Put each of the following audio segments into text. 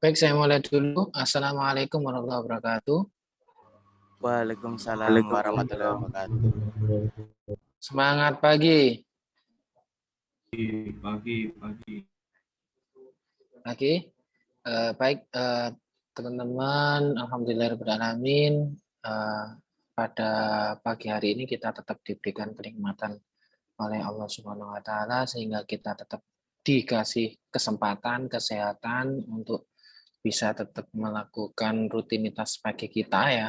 Baik, saya mulai dulu. Assalamualaikum warahmatullahi wabarakatuh. Waalaikumsalam warahmatullahi wabarakatuh. Semangat pagi. Pagi. Baik, teman-teman. Alhamdulillahirrahmanirrahim. Pada pagi hari ini kita tetap diberikan kenikmatan oleh Allah Subhanahu Wa Taala sehingga kita tetap dikasih kesempatan, kesehatan untuk bisa tetap melakukan rutinitas pagi kita ya.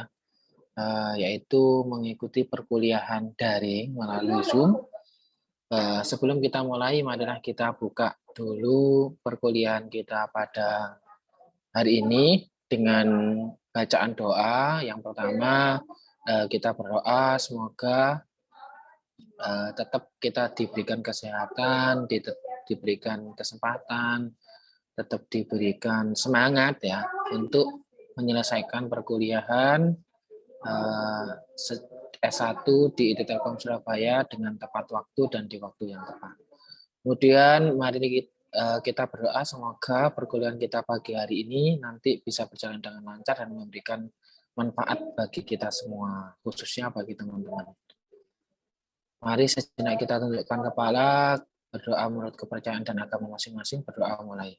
Yaitu mengikuti perkuliahan daring melalui Zoom. Sebelum kita mulai, marilah kita buka dulu perkuliahan kita pada hari ini dengan bacaan doa. Yang pertama, kita berdoa semoga tetap kita diberikan kesehatan, diberikan kesempatan, tetap diberikan semangat ya untuk menyelesaikan perkuliahan S1 di IT Telkom Surabaya dengan tepat waktu dan di waktu yang tepat. Kemudian mari kita berdoa semoga perkuliahan kita pagi hari ini nanti bisa berjalan dengan lancar dan memberikan manfaat bagi kita semua, khususnya bagi teman-teman. Mari sejenak kita tundukkan kepala, berdoa menurut kepercayaan dan agama masing-masing, berdoa mulai.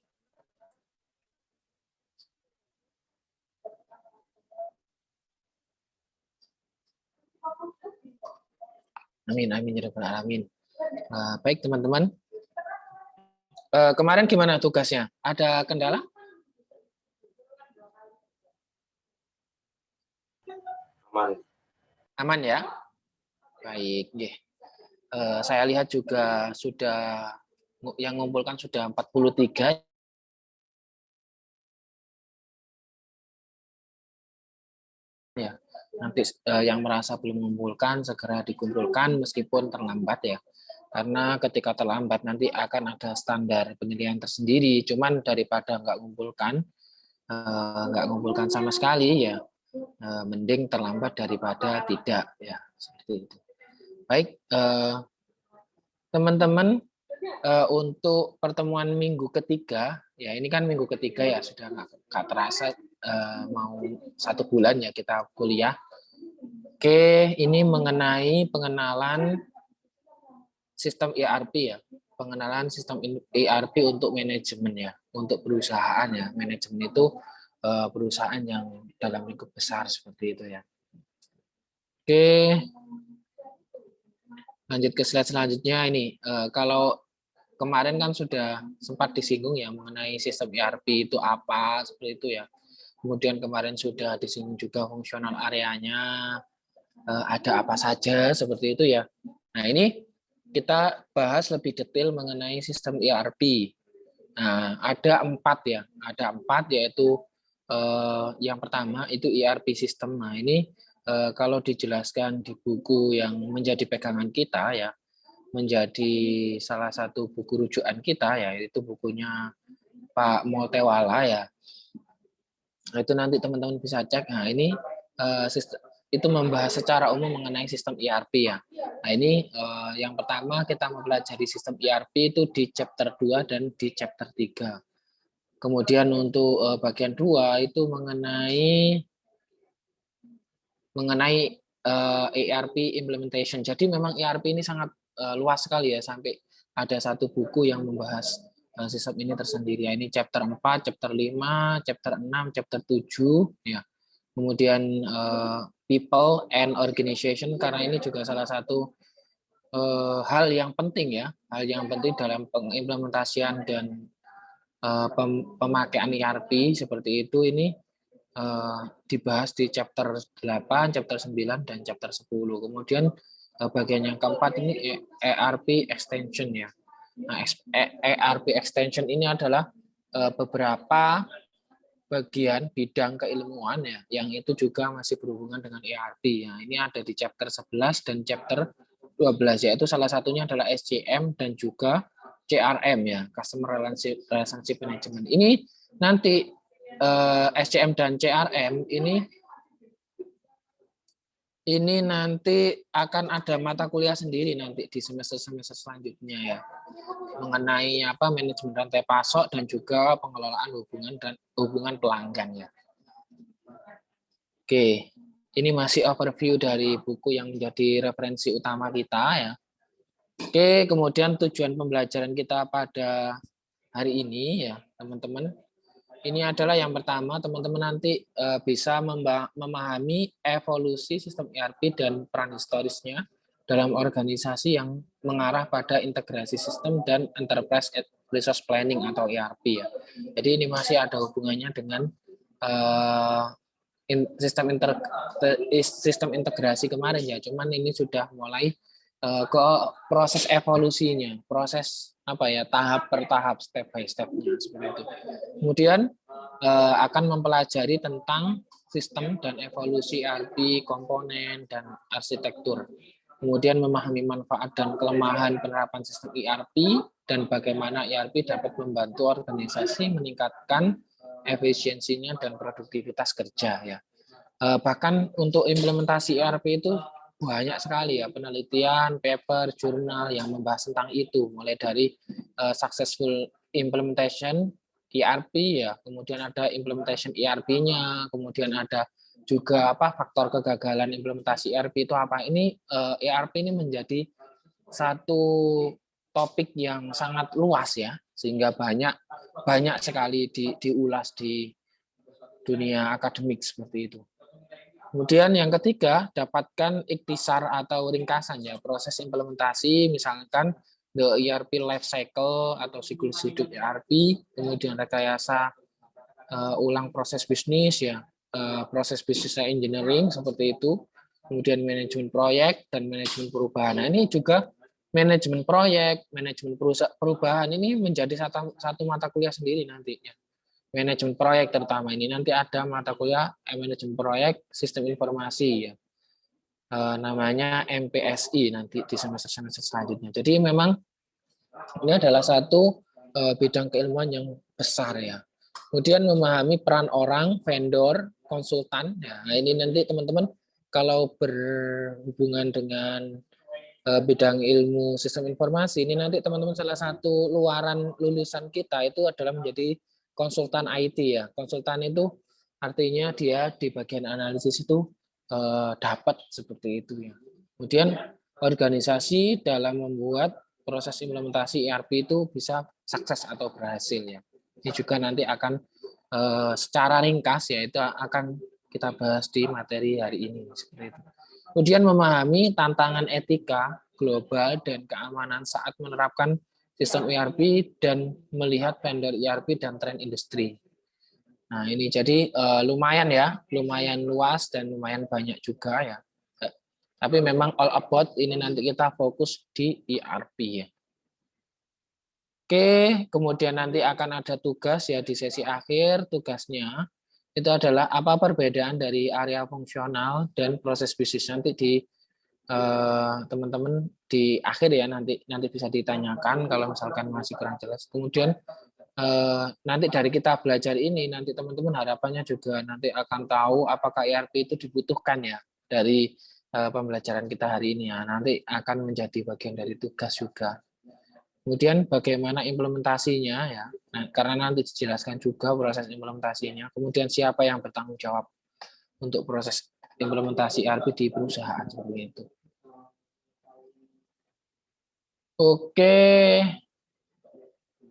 Amin, amin, ya rabbal alamin. Baik teman-teman, kemarin gimana tugasnya? Ada kendala? Aman ya? Baik, saya lihat juga sudah yang mengumpulkan sudah 43. Ya, nanti yang merasa belum mengumpulkan segera dikumpulkan meskipun terlambat ya. Karena ketika terlambat nanti akan ada standar penilaian tersendiri. Cuman daripada nggak ngumpulkan sama sekali ya, mending terlambat daripada tidak ya, seperti itu. Baik, teman-teman, untuk pertemuan minggu ketiga ya, ini kan minggu ketiga ya, sudah nggak terasa mau 1 bulan ya kita kuliah. Oke, ini mengenai pengenalan sistem ERP ya, pengenalan sistem ERP untuk manajemen ya, untuk perusahaan ya. Manajemen itu perusahaan yang dalam lingkup besar seperti itu ya. Oke, lanjut ke slide selanjutnya ini. Kalau kemarin kan sudah sempat disinggung ya mengenai sistem ERP itu apa, seperti itu ya. Kemudian kemarin sudah disinggung juga fungsional areanya, ada apa saja, seperti itu ya. Nah ini kita bahas lebih detail mengenai sistem ERP. Nah ada 4 ya, ada 4 yaitu yang pertama itu ERP sistem. Nah ini kalau dijelaskan di buku yang menjadi pegangan kita ya, menjadi salah satu buku rujukan kita ya, itu bukunya Pak Moltewala ya. Nah, itu nanti teman-teman bisa cek. Nah, ini itu membahas secara umum mengenai sistem ERP ya. Nah, ini yang pertama kita mempelajari sistem ERP itu di chapter 2 dan di chapter 3. Kemudian untuk bagian 2 itu mengenai ERP implementation. Jadi memang ERP ini sangat luas sekali ya, sampai ada satu buku yang membahas sistem ini tersendiri. Ini chapter 4, chapter 5, chapter 6, chapter 7 ya. Kemudian people and organization, karena ini juga salah satu hal yang penting ya, hal yang penting dalam pengimplementasian dan pemakaian ERP seperti itu. Ini dibahas di chapter 8, chapter 9, dan chapter 10. Kemudian bagian yang keempat ini ERP extension ya. Nah, ERP extension ini adalah beberapa bagian bidang keilmuan ya, yang itu juga masih berhubungan dengan ERP. Ya, ini ada di chapter 11 dan chapter 12, yaitu salah satunya adalah SCM dan juga CRM ya, Customer Relationship Management. Ini nanti SCM dan CRM ini nanti akan ada mata kuliah sendiri nanti di semester selanjutnya ya. mengenai apa manajemen rantai pasok dan juga pengelolaan hubungan pelanggan ya. Oke, ini masih overview dari buku yang menjadi referensi utama kita ya. Oke, kemudian tujuan pembelajaran kita pada hari ini ya, teman-teman. Ini adalah yang pertama, teman-teman nanti bisa memahami evolusi sistem ERP dan peran historisnya dalam organisasi yang mengarah pada integrasi sistem dan enterprise resource planning atau ERP ya. Jadi ini masih ada hubungannya dengan sistem integrasi kemarin ya. Cuman ini sudah mulai ke proses evolusinya, proses apa ya, tahap per tahap, step by step-nya seperti itu. Kemudian akan mempelajari tentang sistem dan evolusi ERP, komponen dan arsitektur. Kemudian memahami manfaat dan kelemahan penerapan sistem ERP dan bagaimana ERP dapat membantu organisasi meningkatkan efisiensinya dan produktivitas kerja ya. Bahkan untuk implementasi ERP itu banyak sekali ya penelitian, paper, jurnal yang membahas tentang itu, mulai dari successful implementation ERP ya, kemudian ada implementation ERP-nya, kemudian ada juga apa faktor kegagalan implementasi ERP itu apa. Ini ERP ini menjadi satu topik yang sangat luas ya, sehingga banyak sekali diulas di dunia akademik seperti itu. Kemudian yang ketiga, dapatkan ikhtisar atau ringkasan ya proses implementasi, misalkan the ERP life cycle atau siklus hidup ERP, kemudian rekayasa ulang proses bisnis ya, proses business engineering seperti itu, kemudian manajemen proyek dan manajemen perubahan. Nah, ini juga manajemen proyek, manajemen perubahan ini menjadi satu mata kuliah sendiri nantinya. Manajemen proyek terutama ini nanti ada mata kuliah manajemen proyek sistem informasi ya, namanya MPSI nanti di semester selanjutnya. Jadi memang ini adalah satu bidang keilmuan yang besar ya. Kemudian memahami peran orang, vendor, konsultan. Ya, nah ini nanti teman-teman kalau berhubungan dengan bidang ilmu sistem informasi ini nanti teman-teman salah satu luaran lulusan kita itu adalah menjadi konsultan IT ya. Konsultan itu artinya dia di bagian analisis itu dapat seperti itu ya. Kemudian organisasi dalam membuat proses implementasi ERP itu bisa sukses atau berhasil ya. Ini juga nanti akan secara ringkas ya itu akan kita bahas di materi hari ini seperti itu. Kemudian memahami tantangan etika global dan keamanan saat menerapkan sistem ERP dan melihat vendor ERP dan tren industri. Nah ini jadi lumayan ya, lumayan luas dan lumayan banyak juga ya. Tapi memang all about ini nanti kita fokus di ERP ya. Oke, kemudian nanti akan ada tugas ya di sesi akhir. Tugasnya itu adalah apa perbedaan dari area fungsional dan proses bisnis. Nanti di teman-teman di akhir ya nanti bisa ditanyakan kalau misalkan masih kurang jelas. Kemudian nanti dari kita belajar ini nanti teman-teman harapannya juga nanti akan tahu apakah ERP itu dibutuhkan ya dari pembelajaran kita hari ini ya. Nanti akan menjadi bagian dari tugas juga. Kemudian bagaimana implementasinya ya. Nah, karena nanti dijelaskan juga proses implementasinya. Kemudian siapa yang bertanggung jawab untuk proses implementasi ERP di perusahaan seperti itu. Oke.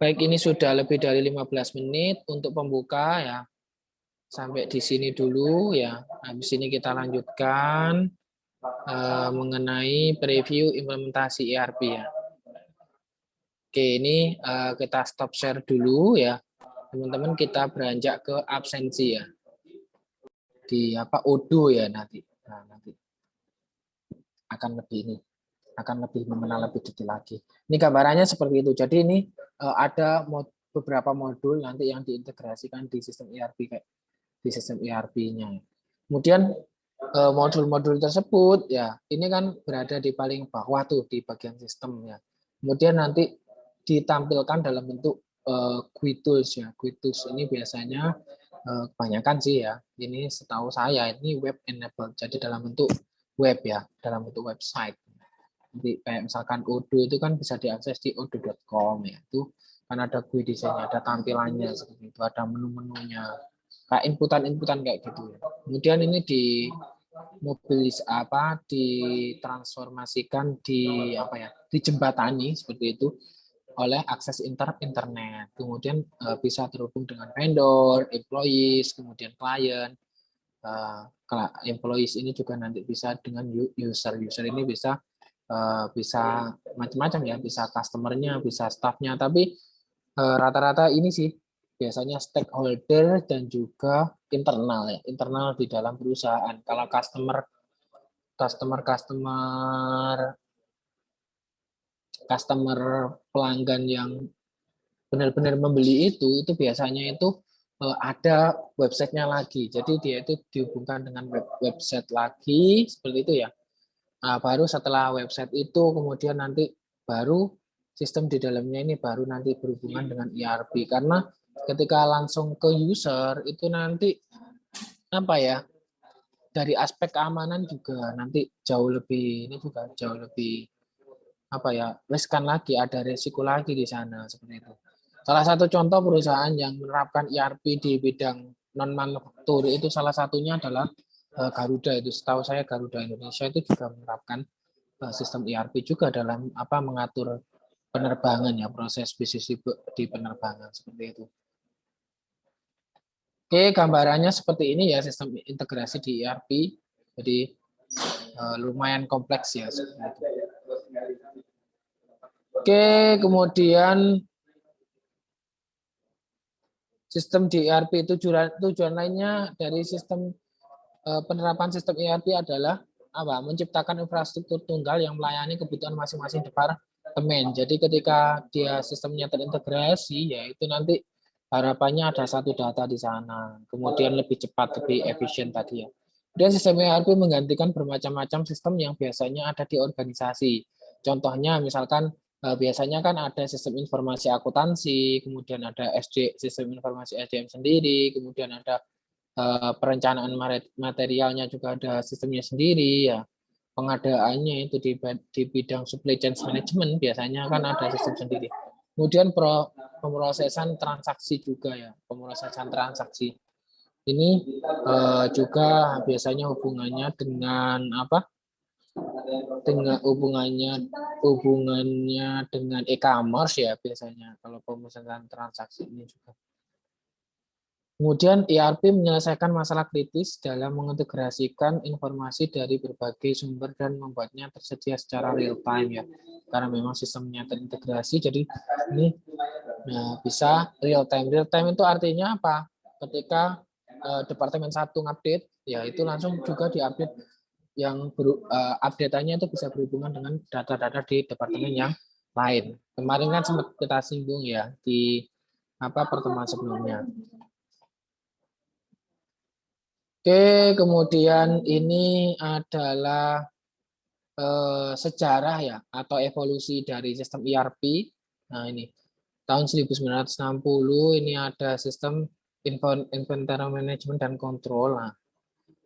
Baik, ini sudah lebih dari 15 menit untuk pembuka ya. Sampai di sini dulu ya. Habis ini kita lanjutkan mengenai preview implementasi ERP ya. Oke, ini kita stop share dulu ya. Teman-teman kita beranjak ke absensi ya. Di apa Odoo ya nanti. Nah, nanti akan lebih mengenal lebih detail lagi. Ini gambarannya seperti itu. Jadi ini ada beberapa modul nanti yang diintegrasikan di sistem ERP kayak di sistem ERP-nya. Kemudian modul-modul tersebut ya ini kan berada di paling bawah tuh di bagian sistem ya. Kemudian nanti ditampilkan dalam bentuk GUI tools ya. GUI tools ini biasanya kebanyakan sih ya. Ini setahu saya ini web enabled. Jadi dalam bentuk web ya, dalam bentuk website. Nanti kayak misalkan Odoo itu kan bisa diakses di odoo.com ya. Itu kan ada GUI desainnya, ada tampilannya seperti itu, ada menu-menunya. Kayak inputan-inputan kayak gitu ya. Kemudian ini ditransformasikan dijembatani seperti itu oleh akses internet. Kemudian bisa terhubung dengan vendor, employees, kemudian klien. Employees ini juga nanti bisa dengan user. User ini bisa macam-macam ya, bisa customer-nya, bisa staff-nya. Tapi rata-rata ini sih biasanya stakeholder dan juga internal ya, internal di dalam perusahaan. Kalau customer pelanggan yang benar-benar membeli itu biasanya itu ada websitenya lagi. Jadi dia itu dihubungkan dengan website lagi seperti itu ya. Nah, baru setelah website itu kemudian nanti baru sistem di dalamnya ini baru nanti berhubungan dengan ERP, karena ketika langsung ke user itu nanti dari aspek keamanan juga nanti jauh lebih riskan lagi, ada resiko lagi di sana seperti itu. Salah satu contoh perusahaan yang menerapkan ERP di bidang non manufaktur itu salah satunya adalah Garuda. Itu setahu saya Garuda Indonesia itu juga menerapkan sistem ERP juga dalam mengatur penerbangan ya, proses bisnis di penerbangan seperti itu. Oke, gambarannya seperti ini ya sistem integrasi di ERP. Jadi lumayan kompleks ya seperti itu. Oke, kemudian sistem di ERP itu tujuan lainnya dari sistem penerapan sistem ERP adalah menciptakan infrastruktur tunggal yang melayani kebutuhan masing-masing departemen. Jadi ketika dia sistemnya terintegrasi, ya itu nanti harapannya ada satu data di sana, kemudian lebih cepat, lebih efisien tadi ya. Dan sistem ERP menggantikan bermacam-macam sistem yang biasanya ada di organisasi. Contohnya misalkan biasanya kan ada sistem informasi akuntansi, kemudian ada sistem informasi SDM sendiri, kemudian ada perencanaan materialnya juga ada sistemnya sendiri ya. Pengadaannya itu di bidang supply chain management biasanya kan ada sistem sendiri. Kemudian pemrosesan transaksi juga ya, pemrosesan transaksi. Ini juga biasanya hubungannya dengan hubungannya dengan e-commerce ya biasanya kalau pemrosesan transaksi ini juga. Kemudian ERP menyelesaikan masalah kritis dalam mengintegrasikan informasi dari berbagai sumber dan membuatnya tersedia secara real time ya. Karena memang sistemnya terintegrasi, jadi ini bisa real time. Real time itu artinya apa? Ketika departemen satu update, ya itu langsung juga diupdate yang update-nya itu bisa berhubungan dengan data-data di departemen yang lain. Kemarin kan sempat kita singgung ya di pertemuan sebelumnya. Oke, kemudian ini adalah sejarah ya atau evolusi dari sistem ERP. Nah, ini tahun 1960 ini ada sistem inventory management dan control. Nah,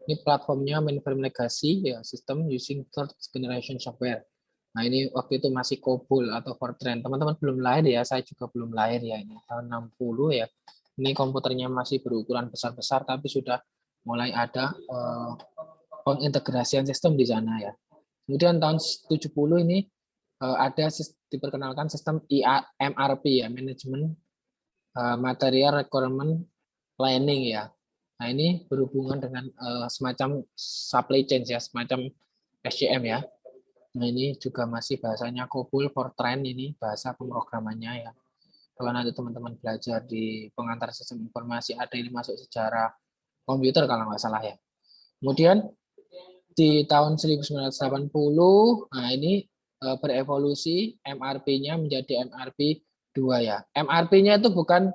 ini platformnya mainframe legacy ya, sistem using third generation software. Nah, ini waktu itu masih COBOL atau Fortran. Teman-teman belum lahir ya, saya juga belum lahir ya, ini tahun 60 ya. Ini komputernya masih berukuran besar-besar tapi sudah mulai ada pengintegrasian sistem di sana ya. Kemudian tahun 70 ini ada diperkenalkan sistem MRP ya, Management Material Requirement Planning ya. Nah, ini berhubungan dengan semacam supply chain ya, semacam SCM ya. Nah, ini juga masih bahasanya COBOL, Fortran, ini bahasa pemrogramannya ya. Kalau nanti teman-teman belajar di pengantar sistem informasi ada ini masuk sejarah komputer kalau nggak salah ya. Kemudian di tahun 1980, nah ini berevolusi MRP-nya menjadi MRP 2 ya. MRP-nya itu bukan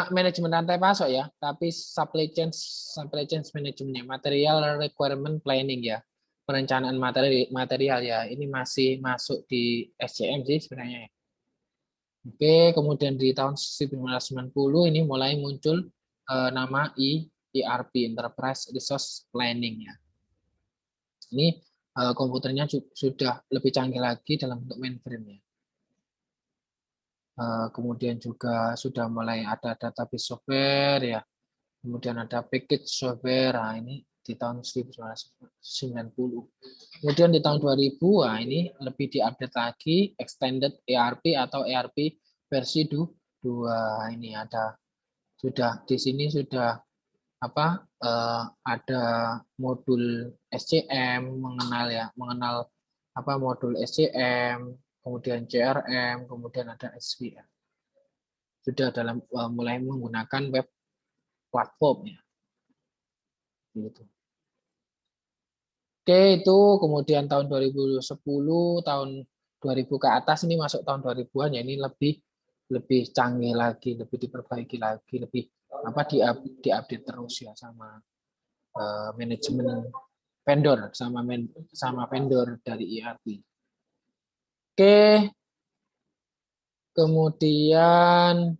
manajemen rantai pasok ya, tapi supply chain management-nya, material requirement planning ya. Perencanaan material ya, ini masih masuk di SCM sih sebenarnya. Oke, kemudian di tahun 1990 ini mulai muncul nama ERP, Enterprise Resource Planning ya. Ini komputernya sudah lebih canggih lagi dalam bentuk mainframe ya. Kemudian juga sudah mulai ada database software ya, kemudian ada package software. Nah, ini di tahun 1990. Kemudian di tahun 2000, nah ini lebih diupdate lagi, extended ERP atau ERP versi 2. Ini ada sudah di sini sudah apa? Ada modul SCM, mengenal apa modul SCM, kemudian CRM, kemudian ada SVM. Sudah dalam mulai menggunakan web platform ya. Gitu. Oke, itu kemudian tahun 2010, tahun 2000 ke atas ini masuk tahun 2000-an ya, ini lebih canggih lagi, lebih diperbaiki lagi, lebih apa diupdate terus ya sama manajemen vendor sama vendor dari ERP. Oke. Kemudian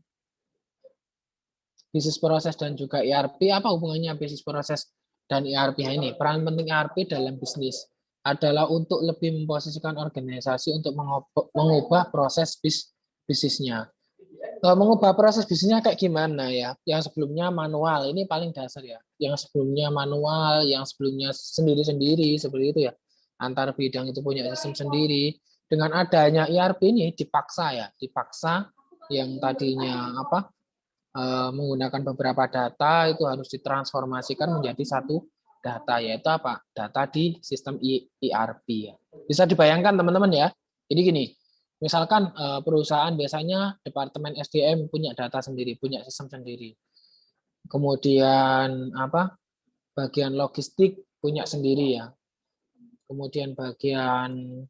bisnis proses dan juga ERP, apa hubungannya bisnis proses dan ERP ini? Peran penting ERP dalam bisnis adalah untuk lebih memposisikan organisasi untuk mengubah proses bisnisnya. Mengubah proses bisnisnya kayak gimana ya? Yang sebelumnya manual, ini paling dasar ya. Yang sebelumnya manual, yang sebelumnya sendiri-sendiri, seperti itu ya. Antar bidang itu punya sistem sendiri. Dengan adanya ERP ini dipaksa yang tadinya apa? Menggunakan beberapa data itu harus ditransformasikan menjadi satu data, yaitu apa? Data di sistem ERP ya. Bisa dibayangkan teman-teman ya. Jadi gini, misalkan perusahaan biasanya departemen SDM punya data sendiri, punya sistem sendiri. Kemudian apa? Bagian logistik punya sendiri ya. Kemudian bagian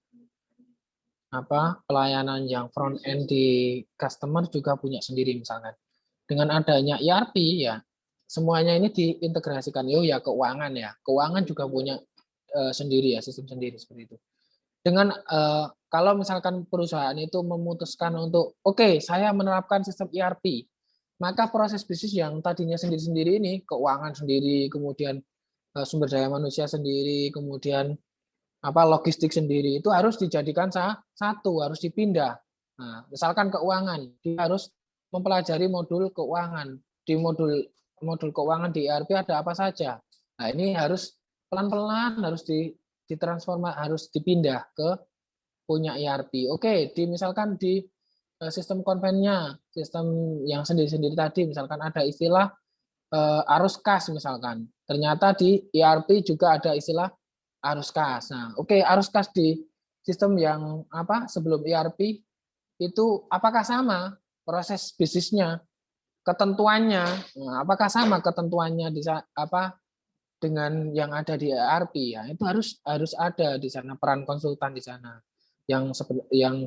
apa? Pelayanan yang front end di customer juga punya sendiri misalkan. Dengan adanya ERP ya, semuanya ini diintegrasikan. Ya keuangan ya. Keuangan juga punya sendiri ya, sistem sendiri seperti itu. Dengan kalau misalkan perusahaan itu memutuskan untuk oke, saya menerapkan sistem ERP, maka proses bisnis yang tadinya sendiri-sendiri ini, keuangan sendiri, kemudian sumber daya manusia sendiri, kemudian apa logistik sendiri itu harus dijadikan satu, harus dipindah. Nah, misalkan keuangan, dia harus mempelajari modul keuangan. Di modul keuangan di ERP ada apa saja. Nah, ini harus pelan-pelan harus ditransformasi, harus dipindah ke punya ERP. Oke, misalkan di sistem konvennya, sistem yang sendiri-sendiri tadi, misalkan ada istilah arus kas misalkan. Ternyata di ERP juga ada istilah arus kas. Nah, oke, arus kas di sistem yang apa sebelum ERP itu apakah sama proses bisnisnya, ketentuannya, nah, apakah sama ketentuannya di apa dengan yang ada di ERP ya? Itu harus ada di sana peran konsultan di sana yang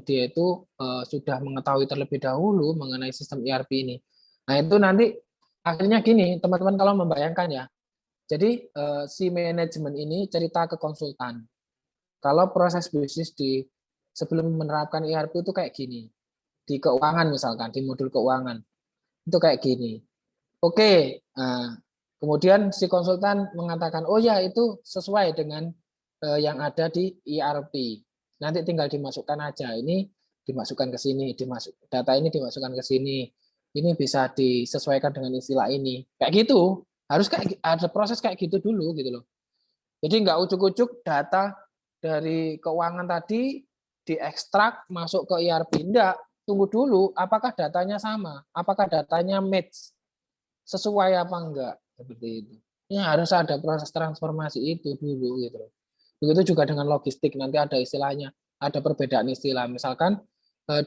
dia itu sudah mengetahui terlebih dahulu mengenai sistem ERP ini. Nah, itu nanti akhirnya gini, teman-teman kalau membayangkan ya. Jadi si manajemen ini cerita ke konsultan. Kalau proses bisnis di sebelum menerapkan ERP itu kayak gini. Di keuangan misalkan, di modul keuangan. Itu kayak gini. Oke, kemudian si konsultan mengatakan, oh ya itu sesuai dengan yang ada di ERP. Nanti tinggal dimasukkan aja. Ini dimasukkan ke sini, data ini dimasukkan ke sini. Ini bisa disesuaikan dengan istilah ini. Kayak gitu. Harus kayak ada proses kayak gitu dulu gitu loh. Jadi nggak ujuk-ujuk data dari keuangan tadi diekstrak masuk ke ERP. Enggak, tunggu dulu apakah datanya sama, apakah datanya match, sesuai apa enggak seperti itu. Ya harus ada proses transformasi itu dulu gitu loh. Begitu juga dengan logistik, nanti ada istilahnya, ada perbedaan istilah. Misalkan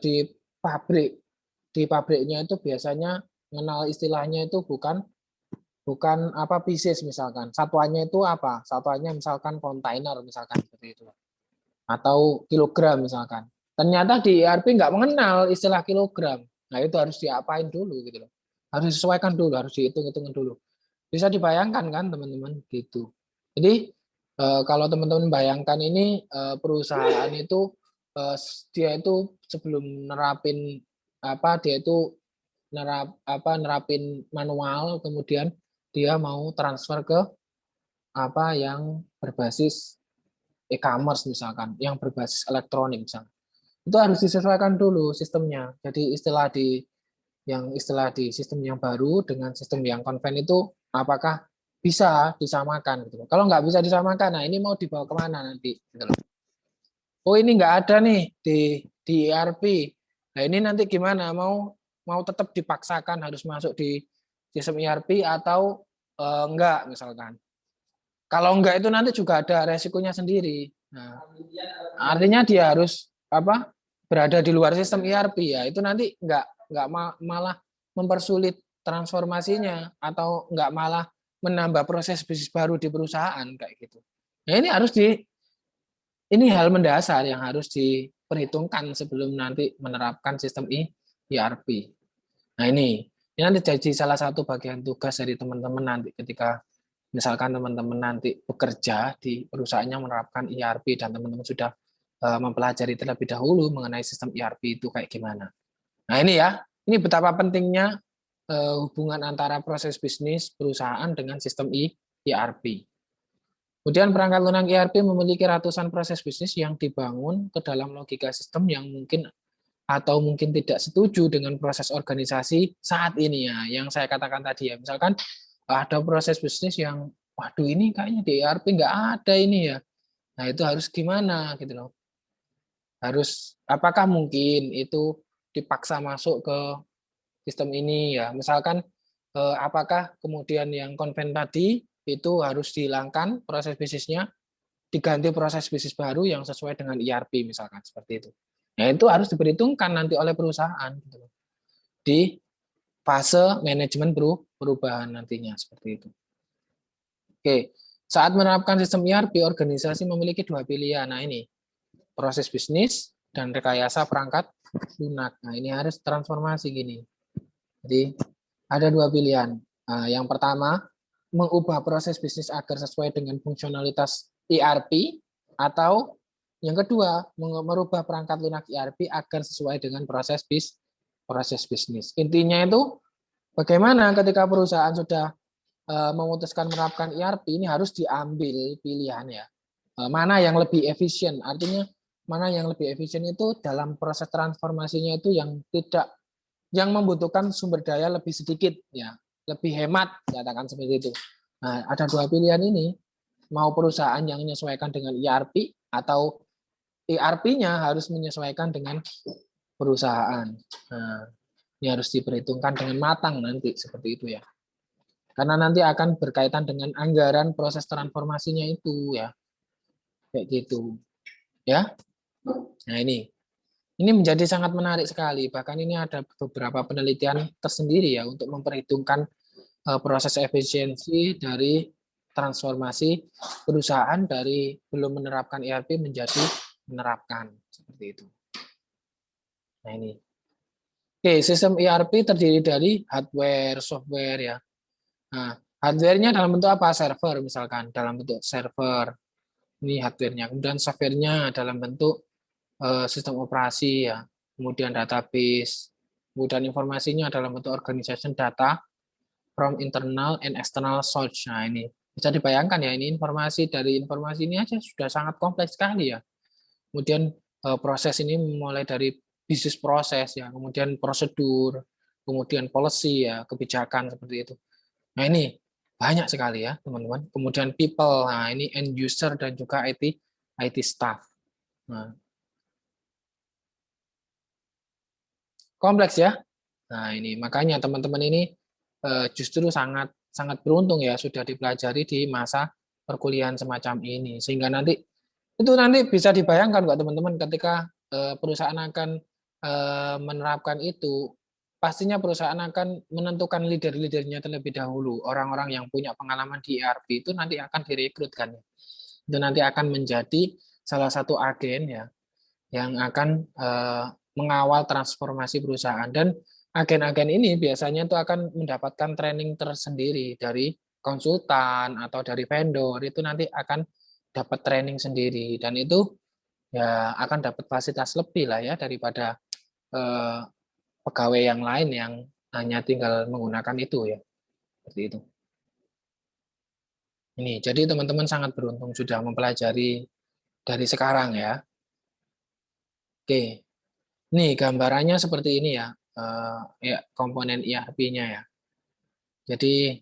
di pabriknya itu biasanya mengenal istilahnya itu bukan apa pieces misalkan. Satuannya itu apa? Satuannya misalkan kontainer misalkan seperti itu. Atau kilogram misalkan. Ternyata di ERP nggak mengenal istilah kilogram. Nah, itu harus diapain dulu gitu loh. Harus disesuaikan dulu, harus dihitung-hitung dulu. Bisa dibayangkan kan teman-teman gitu. Jadi kalau teman-teman bayangkan ini perusahaan itu dia itu sebelum nerapin apa dia itu nerapin manual, kemudian dia mau transfer ke apa yang berbasis e-commerce misalkan yang berbasis elektronik misalkan. Itu harus disesuaikan dulu sistemnya. Jadi istilah di sistem yang baru dengan sistem yang konven itu apakah bisa disamakan gitu. Kalau nggak bisa disamakan, nah ini mau dibawa kemana nanti? Gitu. Oh ini nggak ada nih di ERP. Nah ini nanti gimana? Mau tetap dipaksakan harus masuk di sistem ERP atau enggak misalkan. Kalau enggak itu nanti juga ada resikonya sendiri. Nah, artinya dia harus berada di luar sistem ERP ya. Itu nanti enggak malah mempersulit transformasinya atau enggak malah menambah proses bisnis baru di perusahaan kayak gitu. Nah, ini hal mendasar yang harus diperhitungkan sebelum nanti menerapkan sistem ERP. Nah, ini nanti jadi salah satu bagian tugas dari teman-teman nanti ketika misalkan teman-teman nanti bekerja di perusahaannya menerapkan ERP dan teman-teman sudah mempelajari terlebih dahulu mengenai sistem ERP itu kayak gimana. Nah ini ya, ini betapa pentingnya hubungan antara proses bisnis perusahaan dengan sistem ERP. Kemudian perangkat lunak ERP memiliki ratusan proses bisnis yang dibangun ke dalam logika sistem yang mungkin atau mungkin tidak setuju dengan proses organisasi saat ini ya, yang saya katakan tadi ya. Misalkan ada proses bisnis yang, waduh ini kayaknya di ERP nggak ada ini ya. Nah itu harus gimana gitu loh. Harus, apakah mungkin itu dipaksa masuk ke sistem ini ya. Misalkan apakah kemudian yang konven tadi itu harus dihilangkan proses bisnisnya, diganti proses bisnis baru yang sesuai dengan ERP misalkan seperti itu. Nah itu harus diperhitungkan nanti oleh perusahaan gitu loh. Di fase manajemen perubahan nantinya seperti itu. Oke, saat menerapkan sistem ERP, organisasi memiliki dua pilihan. Nah ini proses bisnis dan rekayasa perangkat lunak. Nah ini harus transformasi gini. Jadi ada dua pilihan. Nah, yang pertama, mengubah proses bisnis agar sesuai dengan fungsionalitas ERP, atau yang kedua, merubah perangkat lunak ERP agar sesuai dengan proses bisnis. Intinya itu, bagaimana ketika perusahaan sudah memutuskan menerapkan ERP, ini harus diambil pilihan ya. Mana yang lebih efisien? Artinya, mana yang lebih efisien itu dalam proses transformasinya itu yang membutuhkan sumber daya lebih sedikit ya, lebih hemat katakan seperti itu. Nah, ada dua pilihan ini, mau perusahaan yang menyesuaikan dengan ERP atau ERP-nya harus menyesuaikan dengan perusahaan. Nah, ini harus diperhitungkan dengan matang nanti seperti itu ya. Karena nanti akan berkaitan dengan anggaran proses transformasinya itu ya. Kayak gitu. Ya. Nah, ini menjadi sangat menarik sekali. Bahkan ini ada beberapa penelitian tersendiri ya untuk memperhitungkan proses efisiensi dari transformasi perusahaan dari belum menerapkan ERP menjadi menerapkan seperti itu. Nah ini. Oke, sistem ERP terdiri dari hardware, software ya. Nah, hardware-nya dalam bentuk apa? Server misalkan, dalam bentuk server. Ini hardware-nya. Kemudian software-nya dalam bentuk sistem operasi ya, kemudian database, kemudian informasinya dalam bentuk organization data from internal and external source. Nah ini bisa dibayangkan ya, ini dari informasi ini aja sudah sangat kompleks sekali ya. Kemudian proses ini mulai dari bisnis proses ya, kemudian prosedur, kemudian policy ya, kebijakan seperti itu. Nah ini banyak sekali ya teman-teman. Kemudian people, nah ini end user dan juga IT staff. Nah, kompleks ya. Nah, ini makanya teman-teman ini justru sangat sangat beruntung ya sudah dipelajari di masa perkuliahan semacam ini sehingga nanti bisa dibayangkan kok teman-teman ketika perusahaan akan menerapkan itu pastinya perusahaan akan menentukan leader-leadernya terlebih dahulu. Orang-orang yang punya pengalaman di ERP itu nanti akan direkrut kan. Itu nanti akan menjadi salah satu agen ya yang akan mengawal transformasi perusahaan, dan agen-agen ini biasanya itu akan mendapatkan training tersendiri dari konsultan atau dari vendor, itu nanti akan dapat training sendiri dan itu ya akan dapat fasilitas lebih lah ya daripada pegawai yang lain yang hanya tinggal menggunakan itu ya, seperti itu. Ini jadi teman-teman sangat beruntung sudah mempelajari dari sekarang ya. Oke, nih gambarannya seperti ini ya, ya komponen ERP-nya ya. Jadi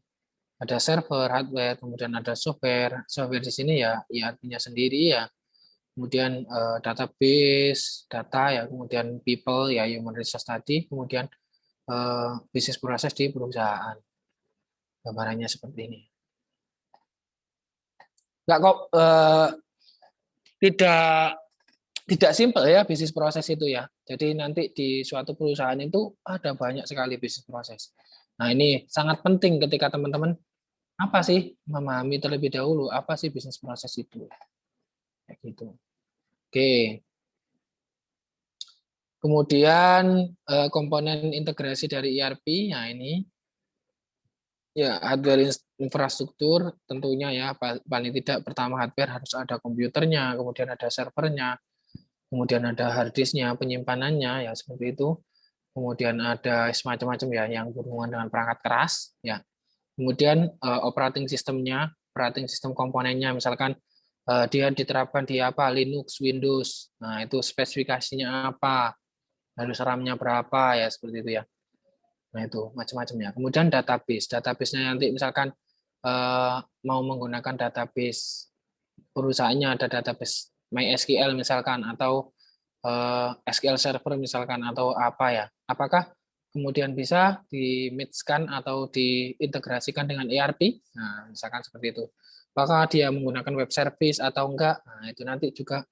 ada server, hardware, kemudian ada software. Software di sini ya ERP-nya sendiri ya. Kemudian database, data ya, kemudian people ya human resource tadi, kemudian bisnis proses di perusahaan. Gambarannya seperti ini. Nggak kok tidak simpel ya bisnis proses itu ya. Jadi nanti di suatu perusahaan itu ada banyak sekali bisnis proses. Nah, ini sangat penting ketika teman-teman apa sih memahami terlebih dahulu apa sih bisnis proses itu. Kayak gitu. Oke. Kemudian komponen integrasi dari ERP, nah ini ya hardware infrastruktur tentunya ya paling tidak pertama hardware harus ada komputernya, kemudian ada servernya, kemudian ada hard disknya, penyimpanannya ya seperti itu. Kemudian ada semacam-macam ya yang berhubungan dengan perangkat keras ya. Kemudian operating sistemnya, operating sistem komponennya misalkan dia diterapkan di apa Linux, Windows. Nah, itu spesifikasinya apa? Harus RAM-nya berapa ya seperti itu ya. Nah, itu macam-macam ya. Kemudian database. Database-nya nanti misalkan mau menggunakan database perusahaannya ada database MySQL misalkan atau SQL Server misalkan atau apa ya. Apakah kemudian bisa di-match-kan atau diintegrasikan dengan ERP? Nah, misalkan seperti itu. Apakah dia menggunakan web service atau enggak? Nah, itu nanti juga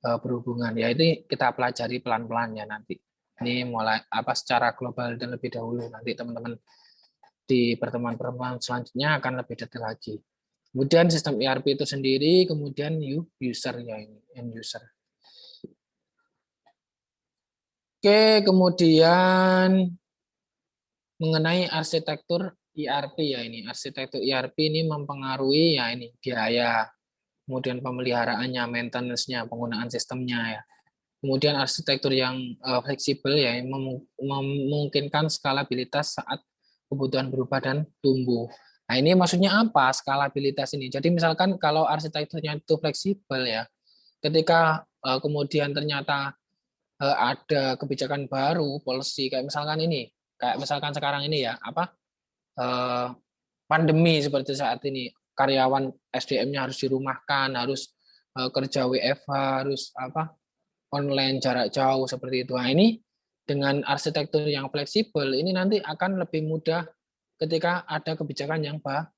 berhubungan. Ya, ini kita pelajari pelan-pelan ya nanti. Ini mulai apa secara global dan lebih dahulu. Nanti teman-teman di pertemuan-pertemuan selanjutnya akan lebih detail lagi. Kemudian sistem ERP itu sendiri, kemudian user ya ini, end user. Oke, kemudian mengenai arsitektur ERP ya ini. Arsitektur ERP ini mempengaruhi ya ini biaya, kemudian pemeliharaannya, maintenance-nya, penggunaan sistemnya ya. Kemudian arsitektur yang fleksibel ya memungkinkan skalabilitas saat kebutuhan berubah dan tumbuh. Nah, ini maksudnya apa skalabilitas ini? Jadi misalkan kalau arsitekturnya itu fleksibel ya, ketika kemudian ternyata ada kebijakan baru, policy kayak misalkan sekarang ini ya, apa pandemi seperti saat ini, karyawan SDM-nya harus dirumahkan, harus kerja WFH, harus apa online jarak jauh seperti itu. Nah, ini dengan arsitektur yang fleksibel ini nanti akan lebih mudah ketika ada kebijakan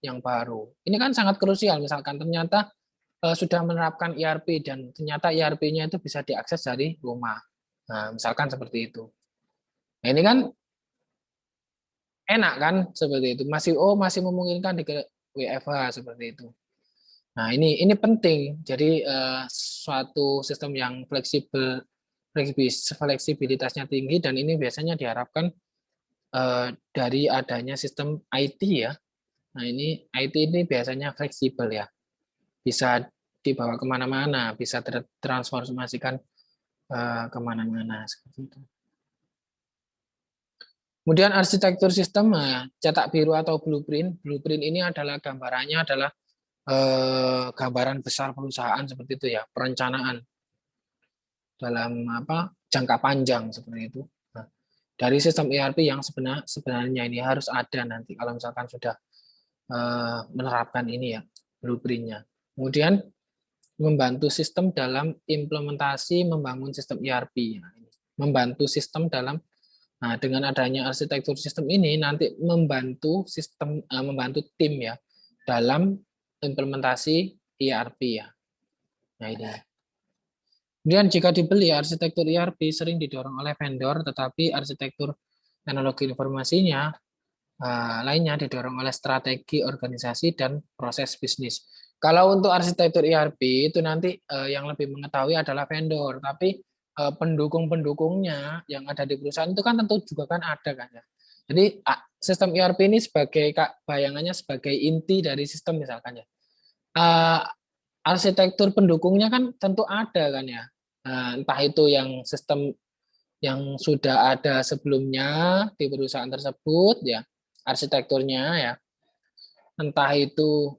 yang baru. Ini kan sangat krusial misalkan ternyata sudah menerapkan ERP dan ternyata ERP-nya itu bisa diakses dari rumah. Nah, misalkan seperti itu. Nah, ini kan enak kan seperti itu. Masih memungkinkan di WFH seperti itu. Nah, ini penting. Jadi suatu sistem yang fleksibilitasnya tinggi dan ini biasanya diharapkan dari adanya sistem IT ya. Nah, ini IT ini biasanya fleksibel ya. Bisa dibawa kemana-mana, bisa transformasikan kemana-mana seperti itu. Kemudian arsitektur sistem, cetak biru atau blueprint. Blueprint ini adalah gambarannya adalah gambaran besar perusahaan seperti itu ya, perencanaan dalam apa jangka panjang seperti itu. Nah, dari sistem ERP yang sebenarnya ini harus ada nanti kalau misalkan sudah menerapkan ini ya blueprintnya. Kemudian membantu sistem dalam implementasi membangun sistem ERP. Nah, membantu sistem dalam dengan adanya arsitektur sistem ini nanti membantu membantu tim ya dalam implementasi ERP ya. Nah, ini. Kemudian jika dibeli arsitektur ERP sering didorong oleh vendor, tetapi arsitektur teknologi informasinya lainnya didorong oleh strategi organisasi dan proses bisnis. Kalau untuk arsitektur ERP itu nanti yang lebih mengetahui adalah vendor, tapi pendukung-pendukungnya yang ada di perusahaan itu kan tentu juga kan ada kan ya. Jadi sistem ERP ini sebagai bayangannya sebagai inti dari sistem misalkan ya. Arsitektur pendukungnya kan tentu ada kan ya. Entah itu yang sistem yang sudah ada sebelumnya di perusahaan tersebut ya arsitekturnya ya entah itu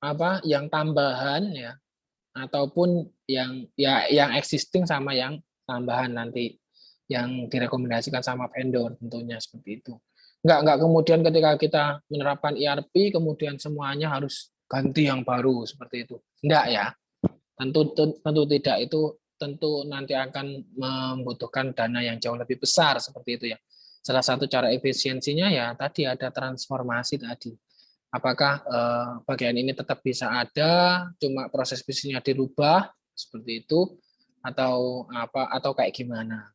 apa yang tambahan ya ataupun yang existing sama yang tambahan nanti yang direkomendasikan sama vendor tentunya seperti itu. Enggak kemudian ketika kita menerapkan ERP kemudian semuanya harus ganti yang baru seperti itu. Enggak ya. Tentu tidak, itu tentu nanti akan membutuhkan dana yang jauh lebih besar seperti itu ya. Salah satu cara efisiensinya ya tadi ada transformasi tadi. Apakah bagian ini tetap bisa ada, cuma proses bisnisnya dirubah seperti itu, atau kayak gimana?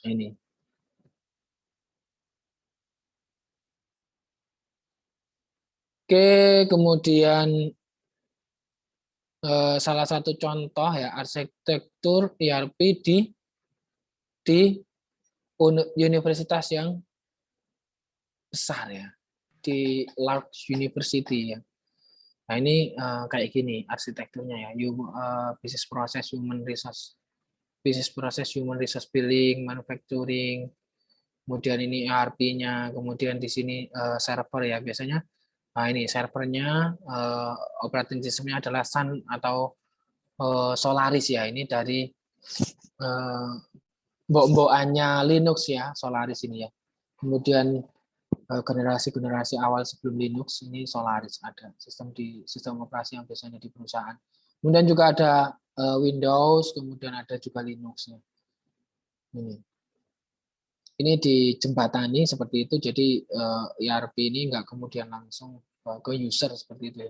Ini. Oke, kemudian salah satu contoh ya arsitektur ERP di universitas yang besar ya, di large university ya. Nah ini kayak gini arsitekturnya ya, business process human resource billing, manufacturing, kemudian ini ERP-nya, kemudian di sini server ya biasanya. Nah ini servernya, operating system-nya adalah Sun atau Solaris ya, ini dari mbok-mbokannya Linux ya, Solaris ini ya. Kemudian generasi-generasi awal sebelum Linux ini Solaris ada sistem operasi yang biasanya di perusahaan. Kemudian juga ada Windows, kemudian ada juga Linux. Ini dijembatani seperti itu, jadi ERP ini nggak kemudian langsung ke user seperti itu.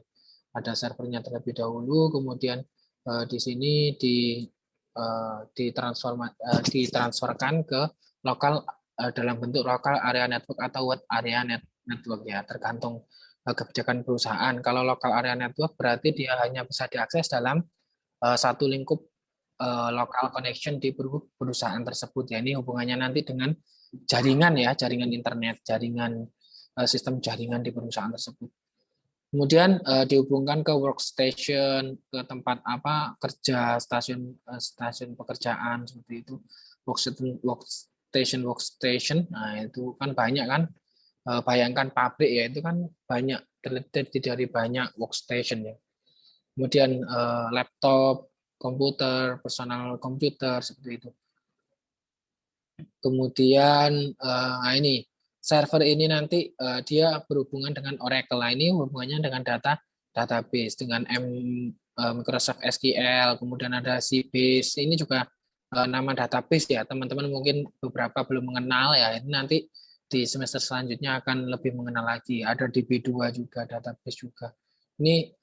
Ada servernya terlebih dahulu, kemudian di sini ditransferkan ke lokal dalam bentuk lokal area network atau web area network ya, tergantung kebijakan perusahaan. Kalau lokal area network berarti dia hanya bisa diakses dalam satu lingkup local connection di perusahaan tersebut ya. Ini hubungannya nanti dengan jaringan ya, jaringan internet, jaringan sistem jaringan di perusahaan tersebut. Kemudian dihubungkan ke workstation, ke tempat kerja, stasiun pekerjaan seperti itu, workstation. Nah itu kan banyak kan, bayangkan pabrik ya itu kan banyak, terdiri dari banyak workstation ya. Kemudian laptop, komputer, personal komputer seperti itu. Kemudian ini server ini nanti dia berhubungan dengan Oracle. Nah, ini hubungannya dengan database dengan Microsoft SQL, kemudian ada Sybase. Ini juga nama database ya. Teman-teman mungkin beberapa belum mengenal ya. Ini nanti di semester selanjutnya akan lebih mengenal lagi. Ada DB2 juga, database juga. Ini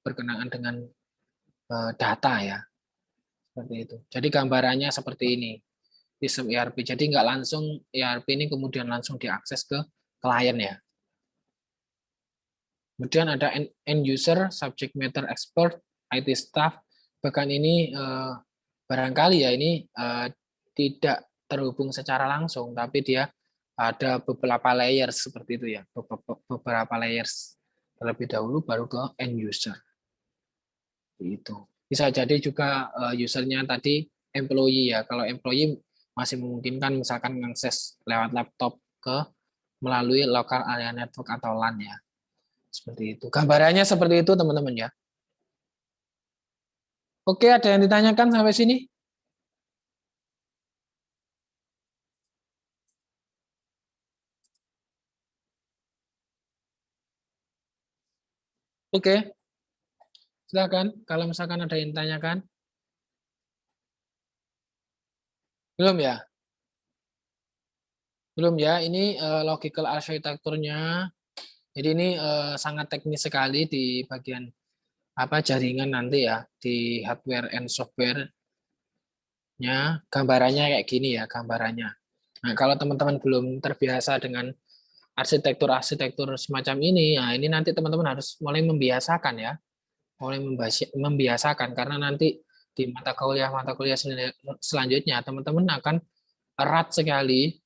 berkenaan dengan data ya. Seperti itu. Jadi gambarannya seperti ini. Sistem ERP. Jadi nggak langsung ERP ini kemudian langsung diakses ke klien ya. Kemudian ada end user, subject matter expert, IT staff. Bahkan ini barangkali ya ini tidak terhubung secara langsung, tapi dia ada beberapa layers seperti itu ya, beberapa layers terlebih dahulu baru ke end user. Itu bisa jadi juga usernya tadi employee ya. Kalau employee masih memungkinkan misalkan mengakses lewat laptop melalui local area network atau LAN ya. Seperti itu. Gambarannya seperti itu teman-teman ya. Oke, ada yang ditanyakan sampai sini? Oke. Silakan kalau misalkan ada yang ditanyakan. Belum ya? Belum ya, ini logical arsitekturnya. Jadi ini sangat teknis sekali di bagian jaringan nanti ya, di hardware and software-nya. Gambarannya kayak gini ya, gambarannya. Nah, kalau teman-teman belum terbiasa dengan arsitektur semacam ini, nah ini nanti teman-teman harus mulai membiasakan ya. Mulai membiasakan karena nanti di mata kuliah selanjutnya teman-teman akan erat sekali,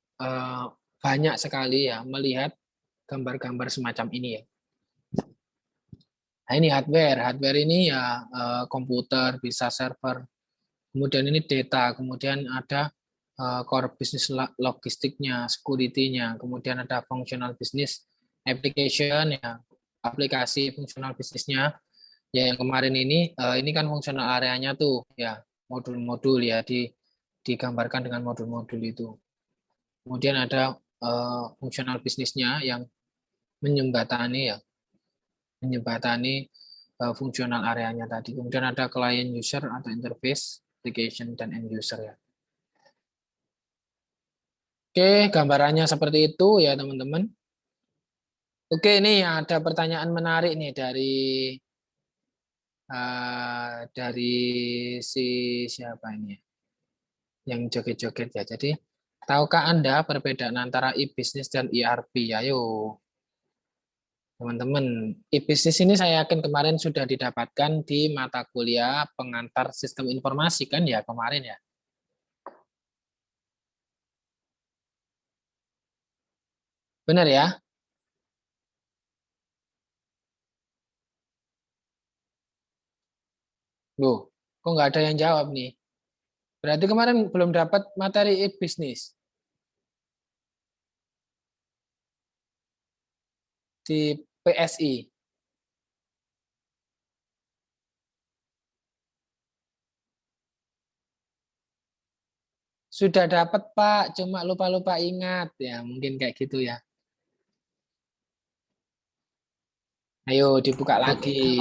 banyak sekali ya melihat gambar-gambar semacam ini ya. Nah ini hardware ini ya komputer, bisa server, kemudian ini data, kemudian ada core business logistiknya, security-nya, kemudian ada functional business application ya, aplikasi fungsional bisnisnya, Ya, yang kemarin ini kan fungsional areanya tuh, ya modul-modul ya digambarkan dengan modul-modul itu. Kemudian ada fungsional bisnisnya yang menyembatani ya, menyembatani fungsional areanya tadi. Kemudian ada client user atau interface, application dan end user ya. Oke, gambarannya seperti itu ya teman-teman. Oke, ini ada pertanyaan menarik nih dari si siapa ini ya? Yang joget-joget ya. Jadi, tahukah Anda perbedaan antara e-business dan ERP? Ayo, teman-teman. E-business ini saya yakin kemarin sudah didapatkan di mata kuliah pengantar sistem informasi kan ya kemarin ya. Benar ya? Loh, kok nggak ada yang jawab nih? Berarti kemarin belum dapat materi e-business di PSI. Sudah dapat Pak, cuma lupa-lupa ingat ya, mungkin kayak gitu ya. Ayo dibuka lagi.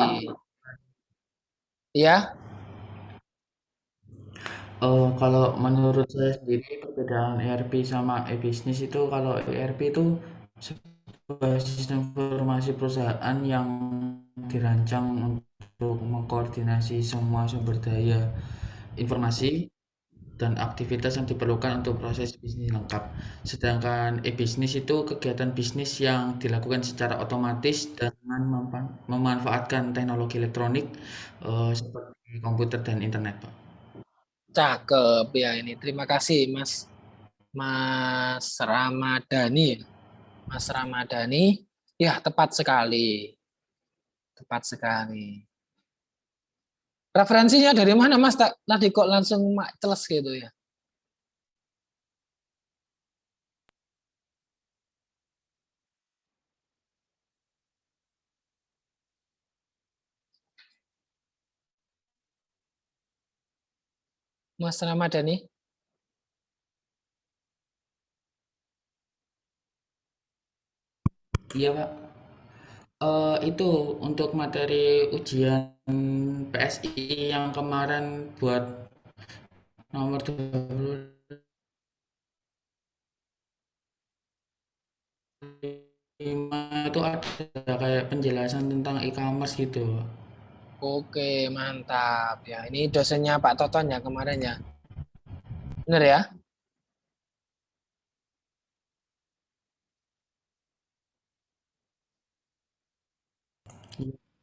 Ya, Kalau menurut saya sendiri perbedaan ERP sama e-bisnis itu kalau ERP itu sebuah sistem informasi perusahaan yang dirancang untuk mengkoordinasi semua sumber daya informasi dan aktivitas yang diperlukan untuk proses bisnis lengkap. Sedangkan e-bisnis itu kegiatan bisnis yang dilakukan secara otomatis dengan memanfaatkan teknologi elektronik seperti komputer dan internet, Pak. cakep ya ini. Terima kasih Mas Ramadhani. Mas Ramadhani, ya tepat sekali. Tepat sekali. Referensinya dari mana Mas? Tadi kok langsung celes gitu ya. Mas Ramadhani. Iya, Pak. Itu untuk materi ujian PSI yang kemarin buat nomor 25 itu ada kayak penjelasan tentang e-commerce gitu. Oke, mantap. Ya, ini dosennya Pak Toton ya kemarin ya. Benar ya?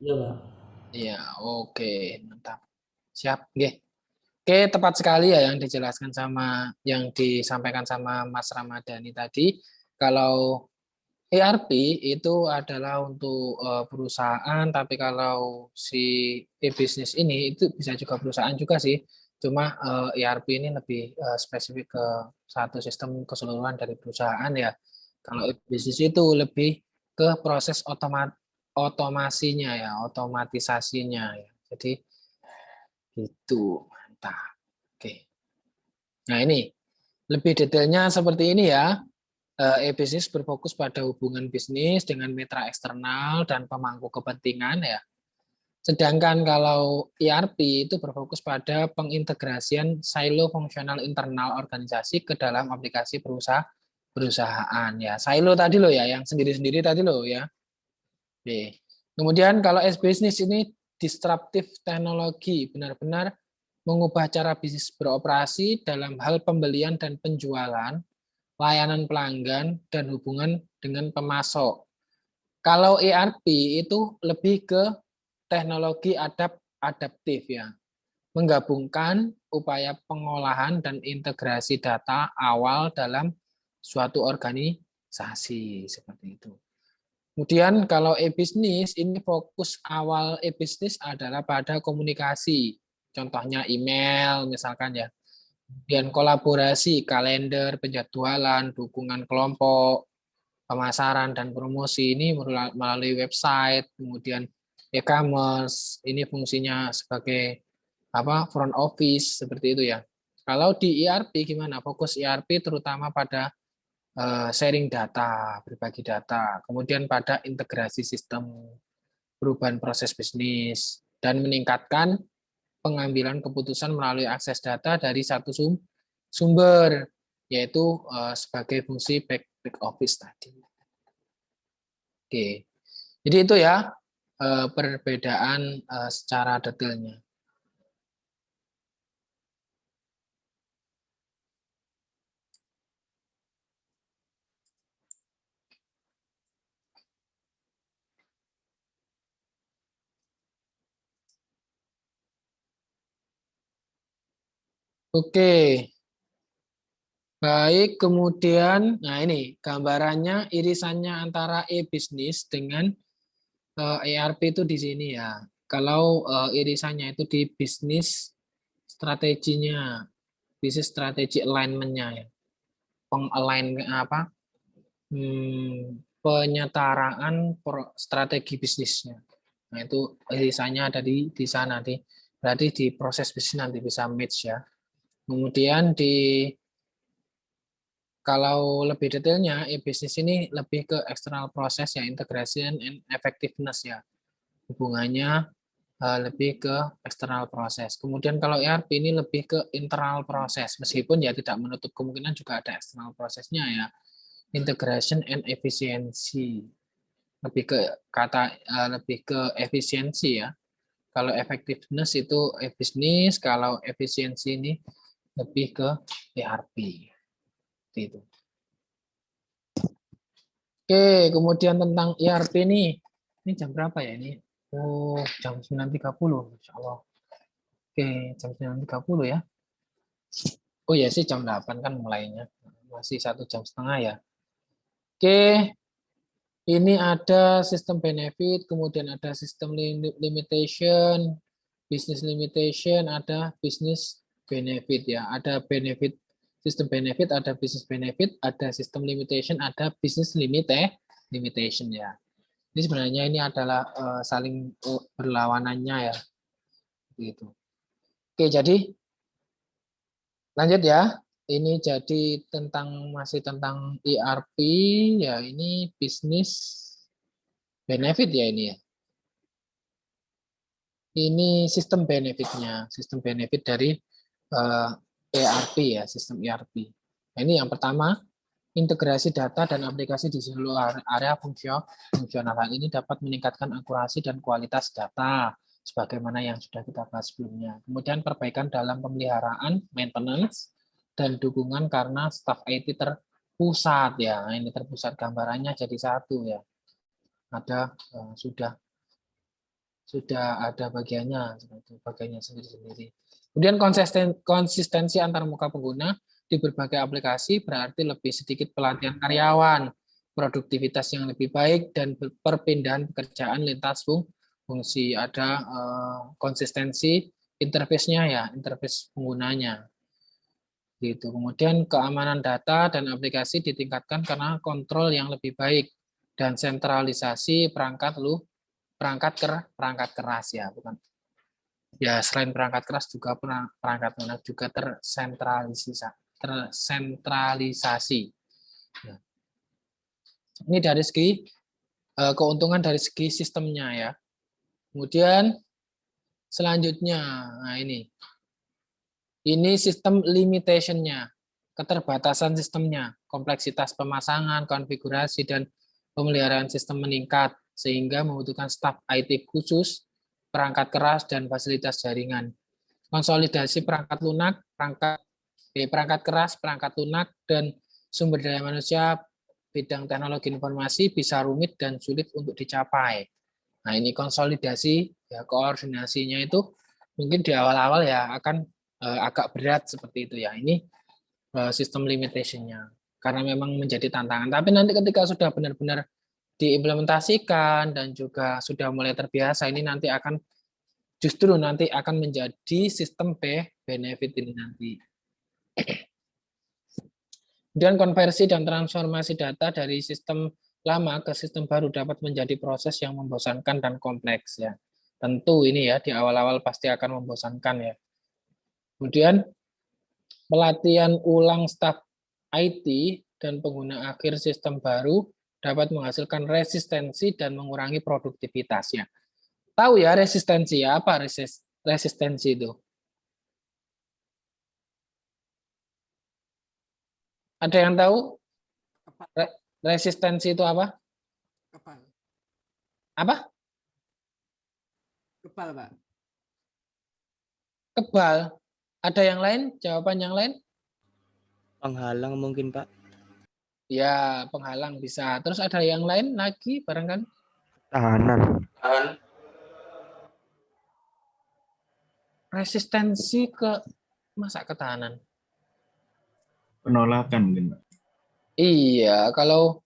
Iya, Pak. Iya, oke, mantap. Siap, oke. Oke, tepat sekali ya yang dijelaskan sama yang disampaikan sama Mas Ramadhani tadi. Kalau ERP itu adalah untuk perusahaan, tapi kalau si e-business ini itu bisa juga perusahaan juga sih. Cuma ERP ini lebih spesifik ke satu sistem keseluruhan dari perusahaan ya. Kalau e-business itu lebih ke proses otomasinya ya, otomatisasinya ya. Jadi itu mantap. Oke. Nah ini lebih detailnya seperti ini ya. E-bisnis berfokus pada hubungan bisnis dengan mitra eksternal dan pemangku kepentingan ya. Sedangkan kalau ERP itu berfokus pada pengintegrasian silo fungsional internal organisasi ke dalam aplikasi perusahaan ya. Silo tadi loh ya, yang sendiri-sendiri tadi loh ya. Oke. Kemudian kalau e-bisnis ini disruptif teknologi, benar-benar mengubah cara bisnis beroperasi dalam hal pembelian dan penjualan, layanan pelanggan, dan hubungan dengan pemasok. Kalau ERP itu lebih ke teknologi adaptif ya, menggabungkan upaya pengolahan dan integrasi data awal dalam suatu organisasi seperti itu. Kemudian kalau e-bisnis ini fokus awal e-bisnis adalah pada komunikasi, contohnya email misalkan ya, dan kolaborasi, kalender, penjadwalan, dukungan kelompok, pemasaran dan promosi ini melalui website, kemudian e-commerce, ini fungsinya sebagai front office seperti itu ya. Kalau di ERP gimana? Fokus ERP terutama pada sharing data, berbagi data, kemudian pada integrasi sistem, perubahan proses bisnis, dan meningkatkan pengambilan keputusan melalui akses data dari satu sumber, yaitu sebagai fungsi back office tadi. Oke, jadi itu ya perbedaan secara detailnya. Oke, baik. Kemudian, nah ini gambarannya irisannya antara e-bisnis dengan ERP itu di sini ya. Kalau irisannya itu di bisnis strateginya, bisnis strategi alignment-nya ya, penyetaraan strategi bisnisnya. Nah itu irisannya ada di sana nanti. Berarti di proses bisnis nanti bisa match ya. Kemudian kalau lebih detailnya, e-bisnis ini lebih ke external process ya, integration and effectiveness ya. Hubungannya lebih ke external process. Kemudian kalau ERP ini lebih ke internal process, meskipun ya tidak menutup kemungkinan juga ada external prosesnya ya. Integration and efficiency. Lebih ke efisiensi ya. Kalau effectiveness itu e-bisnis, kalau efisiensi ini lebih ke ERP. Itu. Oke, kemudian tentang ERP ini jam berapa ya ini? Oh, jam 9.30, Insya Allah. Oke, jam 9.30 ya. Oh ya sih, jam 8 kan mulainya. Masih 1,5 jam ya. Oke, ini ada sistem benefit, kemudian ada sistem limitation, business limitation, ada business benefit ya. Ada benefit, sistem benefit, ada business benefit, ada sistem limitation, ada business limitation ya. Ini sebenarnya ini adalah saling berlawanannya ya. Gitu. Oke, jadi lanjut ya. Ini jadi masih tentang ERP ya, ini business benefit ya ini ya. Ini sistem benefitnya, sistem benefit dari ERP ya, sistem ERP. Nah, ini yang pertama, integrasi data dan aplikasi di seluruh area fungsional. Hal ini dapat meningkatkan akurasi dan kualitas data, sebagaimana yang sudah kita bahas sebelumnya. Kemudian perbaikan dalam pemeliharaan, maintenance, dan dukungan karena staf IT terpusat ya. Nah, ini terpusat gambarannya jadi satu ya. Ada sudah ada bagiannya, bagiannya sendiri-sendiri. Kemudian konsistensi antar muka pengguna di berbagai aplikasi berarti lebih sedikit pelatihan karyawan, produktivitas yang lebih baik, dan perpindahan pekerjaan lintas fungsi. Ada konsistensi interface-nya ya, interface penggunanya. Gitu. Kemudian keamanan data dan aplikasi ditingkatkan karena kontrol yang lebih baik dan sentralisasi perangkat keras ya, bukan ya, selain perangkat keras juga perangkat lunak juga tersentralisasi ya. Ini dari segi keuntungan dari segi sistemnya ya. Kemudian selanjutnya, nah ini sistem limitation-nya, keterbatasan sistemnya, kompleksitas pemasangan, konfigurasi, dan pemeliharaan sistem meningkat, sehingga membutuhkan staf IT khusus, perangkat keras, dan fasilitas jaringan. Konsolidasi perangkat lunak, perangkat keras, perangkat lunak, dan sumber daya manusia bidang teknologi informasi bisa rumit dan sulit untuk dicapai. Nah, ini konsolidasi, ya, koordinasinya itu mungkin di awal-awal ya akan agak berat seperti itu ya. Ini sistem limitation-nya. Karena memang menjadi tantangan. Tapi nanti ketika sudah benar-benar diimplementasikan dan juga sudah mulai terbiasa, ini nanti justru nanti akan menjadi sistem benefit ini nanti. Kemudian konversi dan transformasi data dari sistem lama ke sistem baru dapat menjadi proses yang membosankan dan kompleks ya. Tentu ini ya di awal-awal pasti akan membosankan ya. Kemudian pelatihan ulang staf IT dan pengguna akhir sistem baru dapat menghasilkan resistensi dan mengurangi produktivitasnya. Tahu ya resistensi ya, apa resistensi itu? Ada yang tahu? Kepal. Resistensi itu apa? Kepal. Apa? Kepal, Pak. Kebal. Ada yang lain? Jawaban yang lain? Penghalang mungkin, Pak. Ya, penghalang bisa. Terus ada yang lain lagi barangkali? Tahanan. Resistensi ke masa ketahanan. Penolakan mungkin, Pak. Iya, kalau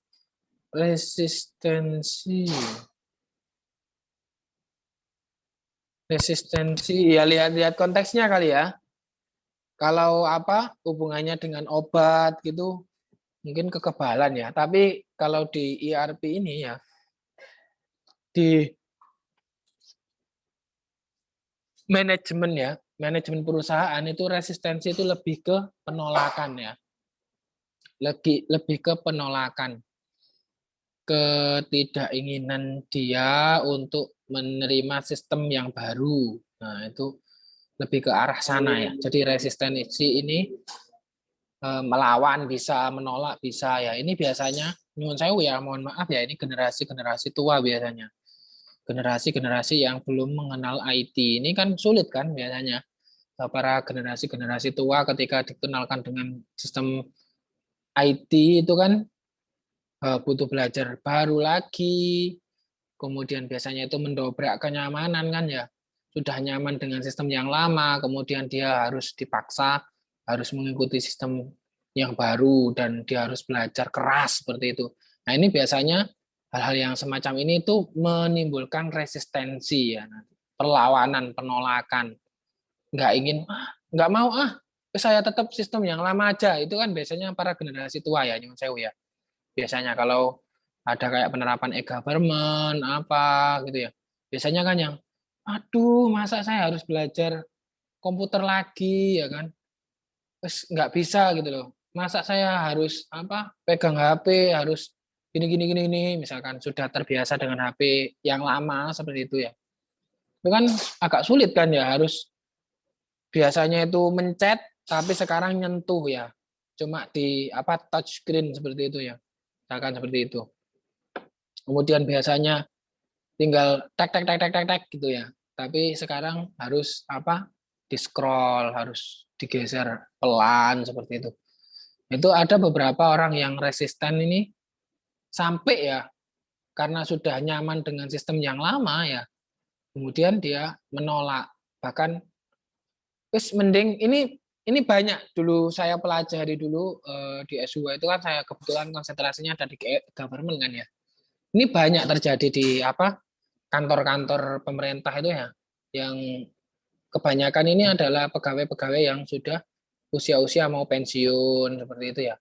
resistensi ya lihat konteksnya kali ya. Kalau apa hubungannya dengan obat gitu mungkin kekebalan ya. Tapi kalau di ERP ini ya di manajemen perusahaan itu resistensi itu lebih ke penolakan ya. Lebih ke penolakan. Ketidakinginan dia untuk menerima sistem yang baru. Nah, itu lebih ke arah sana ya. Jadi resistensi ini melawan bisa, menolak bisa ya. Ini biasanya nyuwun sewu ya, mohon maaf ya, ini generasi-generasi tua biasanya. Generasi-generasi yang belum mengenal IT ini kan sulit kan biasanya. Para generasi-generasi tua ketika dikenalkan dengan sistem IT itu kan butuh belajar baru lagi. Kemudian biasanya itu mendobrak kenyamanan kan ya. Sudah nyaman dengan sistem yang lama, kemudian dia harus dipaksa harus mengikuti sistem yang baru dan dia harus belajar keras seperti itu. Nah, ini biasanya hal-hal yang semacam ini itu menimbulkan resistensi ya, perlawanan, penolakan. Nggak ingin, nggak mau saya tetap sistem yang lama aja. Itu kan biasanya para generasi tua ya, nyuwun sewu ya. Biasanya kalau ada kayak penerapan e-government apa gitu ya. Biasanya kan yang aduh, masa saya harus belajar komputer lagi ya kan? Terus nggak bisa gitu loh. Masa saya harus pegang HP, harus gini misalkan sudah terbiasa dengan HP yang lama seperti itu ya. Itu kan agak sulit kan ya, harus biasanya itu mencet tapi sekarang nyentuh ya. Cuma di touch screen seperti itu ya. Misalkan seperti itu. Kemudian biasanya tinggal tek gitu ya. Tapi sekarang harus di scroll, harus digeser pelan seperti itu. Itu ada beberapa orang yang resisten ini sampai ya karena sudah nyaman dengan sistem yang lama ya. Kemudian dia menolak. Bahkan wis mending ini banyak dulu saya pelajari dulu di S2 itu kan saya kebetulan konsentrasinya ada di government kan ya. Ini banyak terjadi di kantor-kantor pemerintah itu ya, yang kebanyakan ini adalah pegawai-pegawai yang sudah usia-usia mau pensiun seperti itu ya.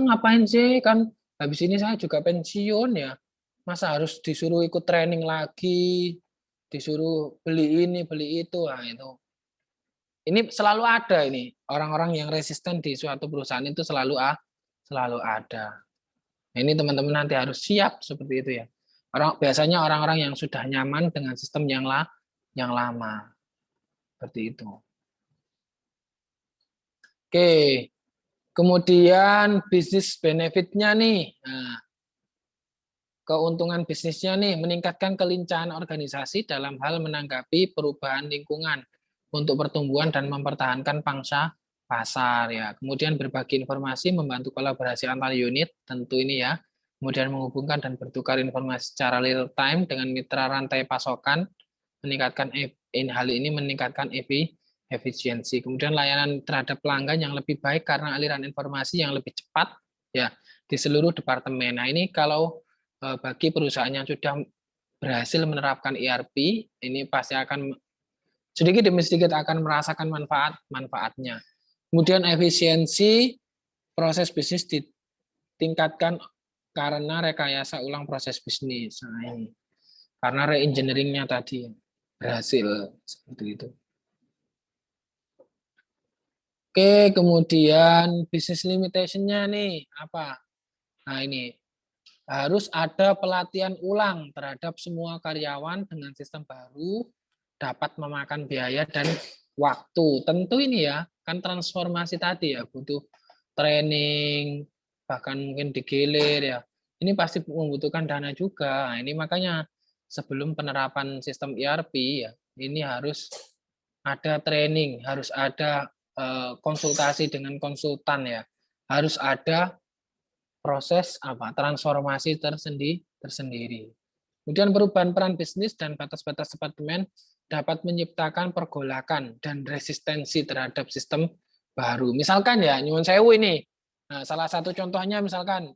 Ngapain sih, kan habis ini saya juga pensiun ya, masa harus disuruh ikut training lagi, disuruh beli ini beli itu. Nah, itu ini selalu ada, ini orang-orang yang resisten di suatu perusahaan itu selalu ada. Nah, ini teman-teman nanti harus siap seperti itu ya. Biasanya orang-orang yang sudah nyaman dengan sistem yang lama. Seperti itu. Oke. Kemudian bisnis benefit-nya nih. Nah, keuntungan bisnisnya nih meningkatkan kelincahan organisasi dalam hal menanggapi perubahan lingkungan untuk pertumbuhan dan mempertahankan pangsa pasar ya. Kemudian berbagi informasi, membantu kolaborasi antar unit, tentu ini ya. Kemudian menghubungkan dan bertukar informasi secara real time dengan mitra rantai pasokan, meningkatkan hal ini meningkatkan efisiensi. Kemudian layanan terhadap pelanggan yang lebih baik karena aliran informasi yang lebih cepat ya di seluruh departemen. Nah, ini kalau bagi perusahaan yang sudah berhasil menerapkan ERP, ini pasti akan sedikit demi sedikit akan merasakan manfaatnya. Kemudian efisiensi proses bisnis ditingkatkan karena rekayasa ulang proses bisnis. Nah, ini. Karena re-engineering-nya tadi berhasil seperti itu. Oke, kemudian business limitation-nya nih apa? Nah, ini harus ada pelatihan ulang terhadap semua karyawan dengan sistem baru, dapat memakan biaya dan waktu. Tentu ini ya, kan transformasi tadi ya, butuh training, bahkan mungkin digilir ya. Ini pasti membutuhkan dana juga. Nah, ini makanya sebelum penerapan sistem ERP ya, ini harus ada training, harus ada konsultasi dengan konsultan ya, harus ada proses transformasi tersendiri. Kemudian perubahan peran bisnis dan batas-batas departemen dapat menciptakan pergolakan dan resistensi terhadap sistem baru. Misalkan ya, nyuwun sewu ini. Nah, salah satu contohnya misalkan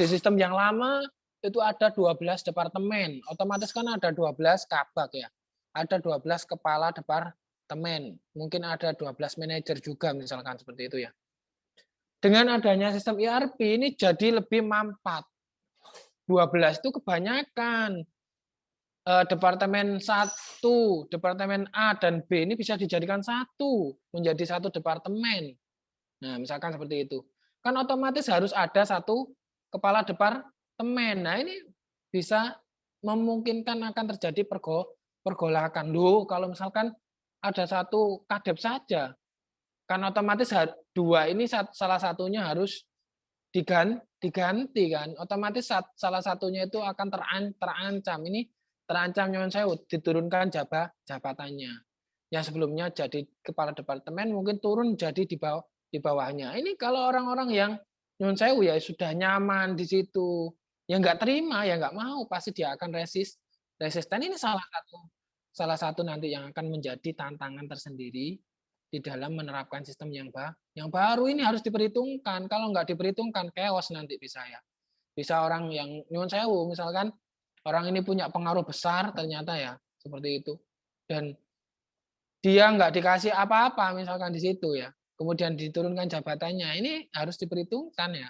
di sistem yang lama itu ada 12 departemen. Otomatis kan ada 12 kabak ya. Ada 12 kepala departemen. Mungkin ada 12 manajer juga misalkan seperti itu ya. Dengan adanya sistem ERP ini jadi lebih mampat. 12 itu kebanyakan. Departemen 1, departemen A dan B ini bisa dijadikan satu, menjadi satu departemen. Nah, misalkan seperti itu. Kan otomatis harus ada satu kepala departemen. Nah, ini bisa memungkinkan akan terjadi pergolakan. Loh, kalau misalkan ada satu kadep saja, kan otomatis dua ini salah satunya harus diganti kan. Otomatis salah satunya itu akan terancam. Ini terancam nyuwun sewu diturunkan jabatannya. Yang sebelumnya jadi kepala departemen mungkin turun jadi di bawahnya. Ini kalau orang-orang yang nyuwun sewu ya sudah nyaman di situ, yang nggak terima ya nggak mau, pasti dia akan resisten. Ini salah satu nanti yang akan menjadi tantangan tersendiri di dalam menerapkan sistem yang baru. Ini harus diperhitungkan. Kalau nggak diperhitungkan, chaos nanti bisa ya. Bisa orang yang nyuwun sewu, misalkan orang ini punya pengaruh besar ternyata ya, seperti itu. Dan dia nggak dikasih apa-apa misalkan di situ ya. Kemudian diturunkan jabatannya. Ini harus diperhitungkan ya.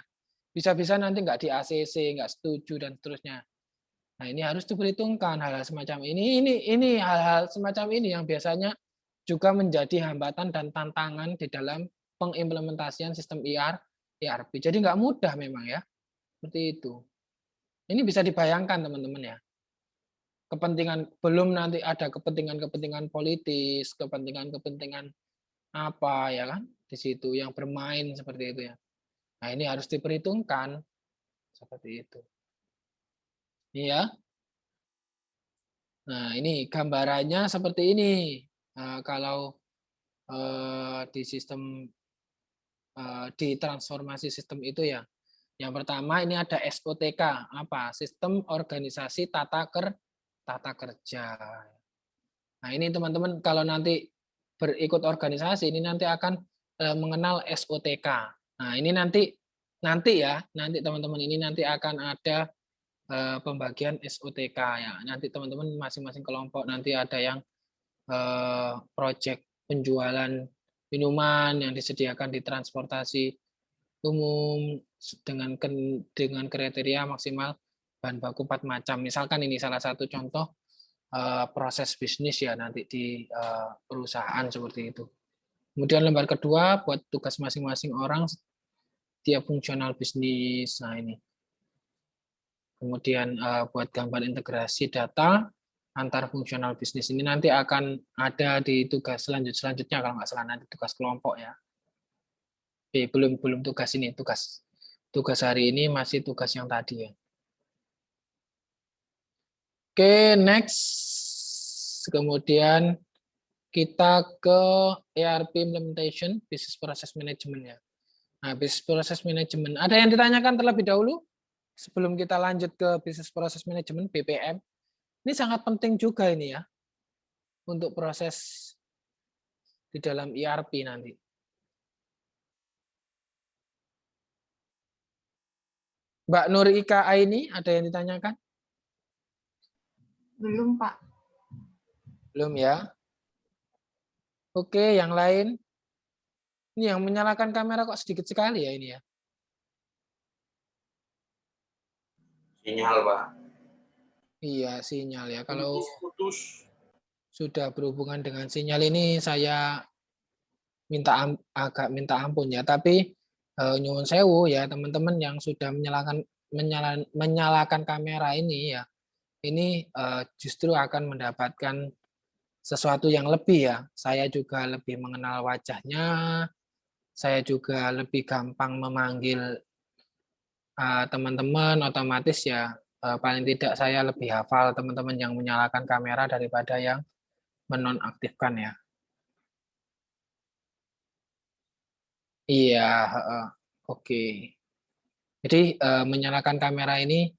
Bisa-bisa nanti nggak di ACC, nggak setuju dan seterusnya. Nah, ini harus diperhitungkan hal-hal semacam ini. Ini hal-hal semacam ini yang biasanya juga menjadi hambatan dan tantangan di dalam pengimplementasian sistem ERP. Jadi nggak mudah memang ya, seperti itu. Ini bisa dibayangkan teman-teman ya. Kepentingan belum nanti ada kepentingan-kepentingan politis, kepentingan-kepentingan apa ya kan di situ yang bermain seperti itu ya. Nah ini harus diperhitungkan seperti itu. Iya. Nah ini gambarannya seperti ini. Nah, kalau di sistem di transformasi sistem itu ya. Yang pertama ini ada SOTK, apa? Sistem Organisasi Tata Kerja. Nah, ini teman-teman kalau nanti berikut organisasi ini nanti akan mengenal SOTK. Nah, ini nanti teman-teman ini nanti akan ada pembagian SOTK ya. Nanti teman-teman masing-masing kelompok nanti ada yang proyek penjualan minuman yang disediakan di transportasi umum dengan kriteria maksimal bahan baku 4 macam. Misalkan ini salah satu contoh proses bisnis ya nanti di perusahaan seperti itu. Kemudian lembar kedua buat tugas masing-masing orang tiap fungsional bisnis. Nah ini. Kemudian buat gambar integrasi data antar fungsional bisnis ini nanti akan ada di tugas selanjutnya kalau nggak salah nanti tugas kelompok ya. Belum tugas ini, tugas hari ini masih tugas yang tadi ya. Oke, next. Kemudian kita ke ERP implementation, business process management ya. Nah, business process management. Ada yang ditanyakan terlebih dahulu sebelum kita lanjut ke business process management BPM. Ini sangat penting juga ini ya untuk proses di dalam ERP nanti. Mbak Nur Ika Aini, ada yang ditanyakan? Belum, Pak. Belum ya? Oke, yang lain? Ini yang menyalakan kamera kok sedikit sekali ya ini ya. Sinyal, Pak. Iya, sinyal ya. Kalau Putus. sudah berhubungan dengan sinyal ini saya agak minta ampun ya. Tapi nyuwun sewu ya teman-teman yang sudah menyalakan kamera ini ya. Ini justru akan mendapatkan sesuatu yang lebih ya. Saya juga lebih mengenal wajahnya. Saya juga lebih gampang memanggil teman-teman, otomatis ya paling tidak saya lebih hafal teman-teman yang menyalakan kamera daripada yang menonaktifkan ya. Iya, oke. Jadi menyalakan kamera ini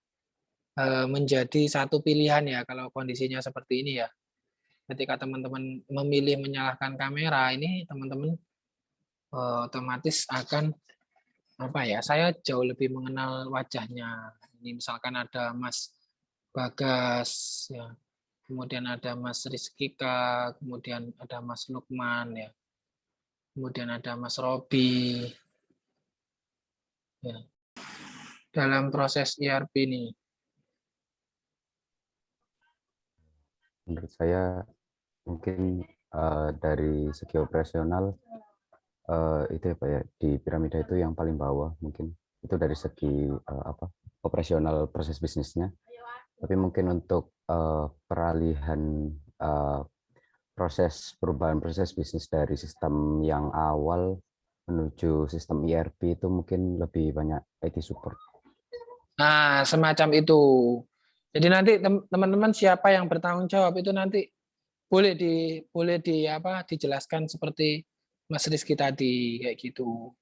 menjadi satu pilihan ya kalau kondisinya seperti ini ya. Ketika teman-teman memilih menyalakan kamera ini, teman-teman otomatis akan apa ya? Saya jauh lebih mengenal wajahnya. Ini misalkan ada Mas Bagas, ya. Kemudian ada Mas Rizkika, kemudian ada Mas Lukman, ya. Kemudian ada Mas Robi. Ya. Dalam proses ERP ini. Menurut saya mungkin dari segi operasional itu ya Pak ya, di piramida itu yang paling bawah mungkin itu dari segi operasional proses bisnisnya. Tapi mungkin untuk peralihan perubahan proses bisnis dari sistem yang awal menuju sistem ERP itu mungkin lebih banyak IT support. Nah, semacam itu. Jadi nanti teman-teman siapa yang bertanggung jawab itu nanti boleh dijelaskan seperti Mas Rizky tadi kayak gitu.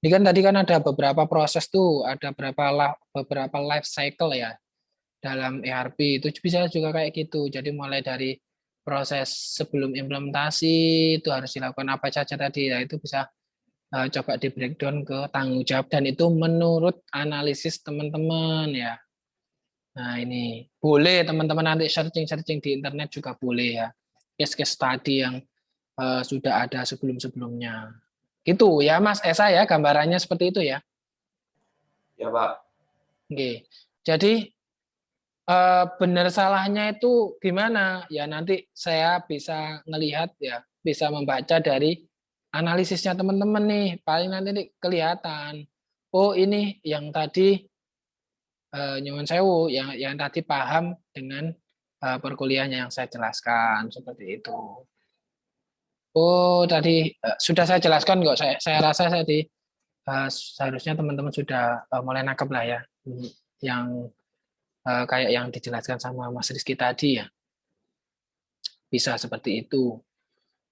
Ini kan tadi kan ada beberapa proses tuh, ada beberapa life cycle ya dalam ERP itu bisa juga kayak gitu. Jadi mulai dari proses sebelum implementasi itu harus dilakukan apa saja tadi ya, itu bisa coba di breakdown ke tanggung jawab dan itu menurut analisis teman-teman ya. Nah ini boleh teman-teman nanti searching di internet juga boleh ya, case-case study yang sudah ada sebelum-sebelumnya. Gitu ya Mas Esa ya, gambarannya seperti itu ya. Ya, Pak. Oke. Jadi benar salahnya itu gimana? Ya nanti saya bisa ngelihat ya, bisa membaca dari analisisnya teman-teman nih. Paling nanti nih kelihatan. Oh ini yang tadi nyuwun sewu, yang tadi paham dengan perkuliahan yang saya jelaskan seperti itu. Oh tadi sudah saya jelaskan kok. Saya rasa tadi seharusnya teman-teman sudah mulai nangkep lah ya, yang kayak yang dijelaskan sama Mas Rizky tadi ya. Bisa seperti itu.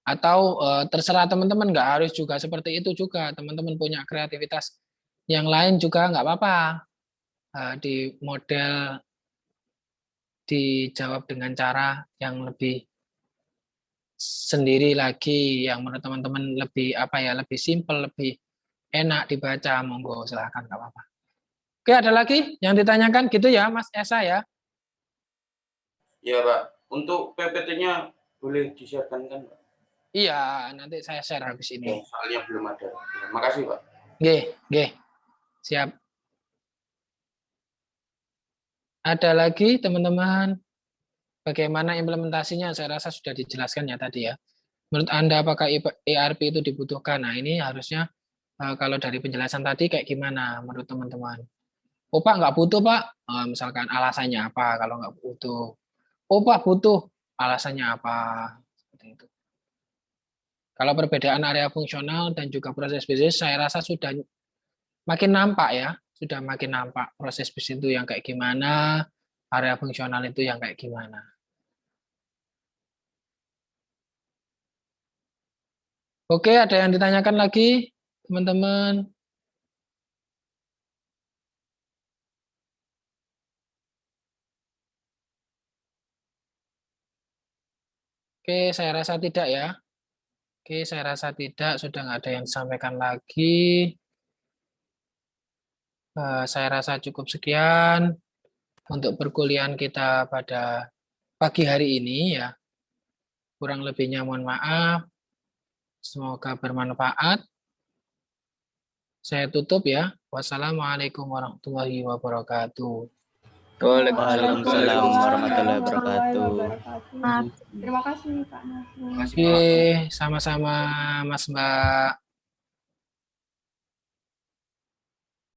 Atau terserah teman-teman, nggak harus juga seperti itu juga. Teman-teman punya kreativitas yang lain juga nggak apa-apa. Di model dijawab dengan cara yang lebih sendiri lagi, yang menurut teman-teman lebih lebih simpel, lebih enak dibaca, monggo silahkan nggak apa-apa. Oke, ada lagi yang ditanyakan gitu ya Mas Esa ya? Iya, Pak. Untuk PPT-nya boleh di-share-kan kan, Pak? Iya, nanti saya share habis ini. Soalnya belum ada. Ya, makasih, Pak. Oke, siap. Ada lagi teman-teman? Bagaimana implementasinya? Saya rasa sudah dijelaskan ya tadi ya. Menurut Anda apakah ERP itu dibutuhkan? Nah ini harusnya kalau dari penjelasan tadi kayak gimana menurut teman-teman? Oh Pak nggak butuh Pak, misalkan alasannya apa kalau nggak butuh? Oh Pak butuh, alasannya apa? Seperti itu. Kalau perbedaan area fungsional dan juga proses bisnis, saya rasa sudah makin nampak ya, sudah makin nampak proses bisnis itu yang kayak gimana, area fungsional itu yang kayak gimana. Oke, ada yang ditanyakan lagi, teman-teman? Oke, saya rasa tidak ya. Oke, saya rasa tidak, sudah nggak ada yang disampaikan lagi. Saya rasa cukup sekian untuk perkuliahan kita pada pagi hari ini ya. Kurang lebihnya mohon maaf. Semoga bermanfaat. Saya tutup ya. Wassalamualaikum warahmatullahi wabarakatuh. Waalaikumsalam warahmatullahi wabarakatuh. Terima kasih Pak Nasrul. Oke, sama-sama Mas Mbak.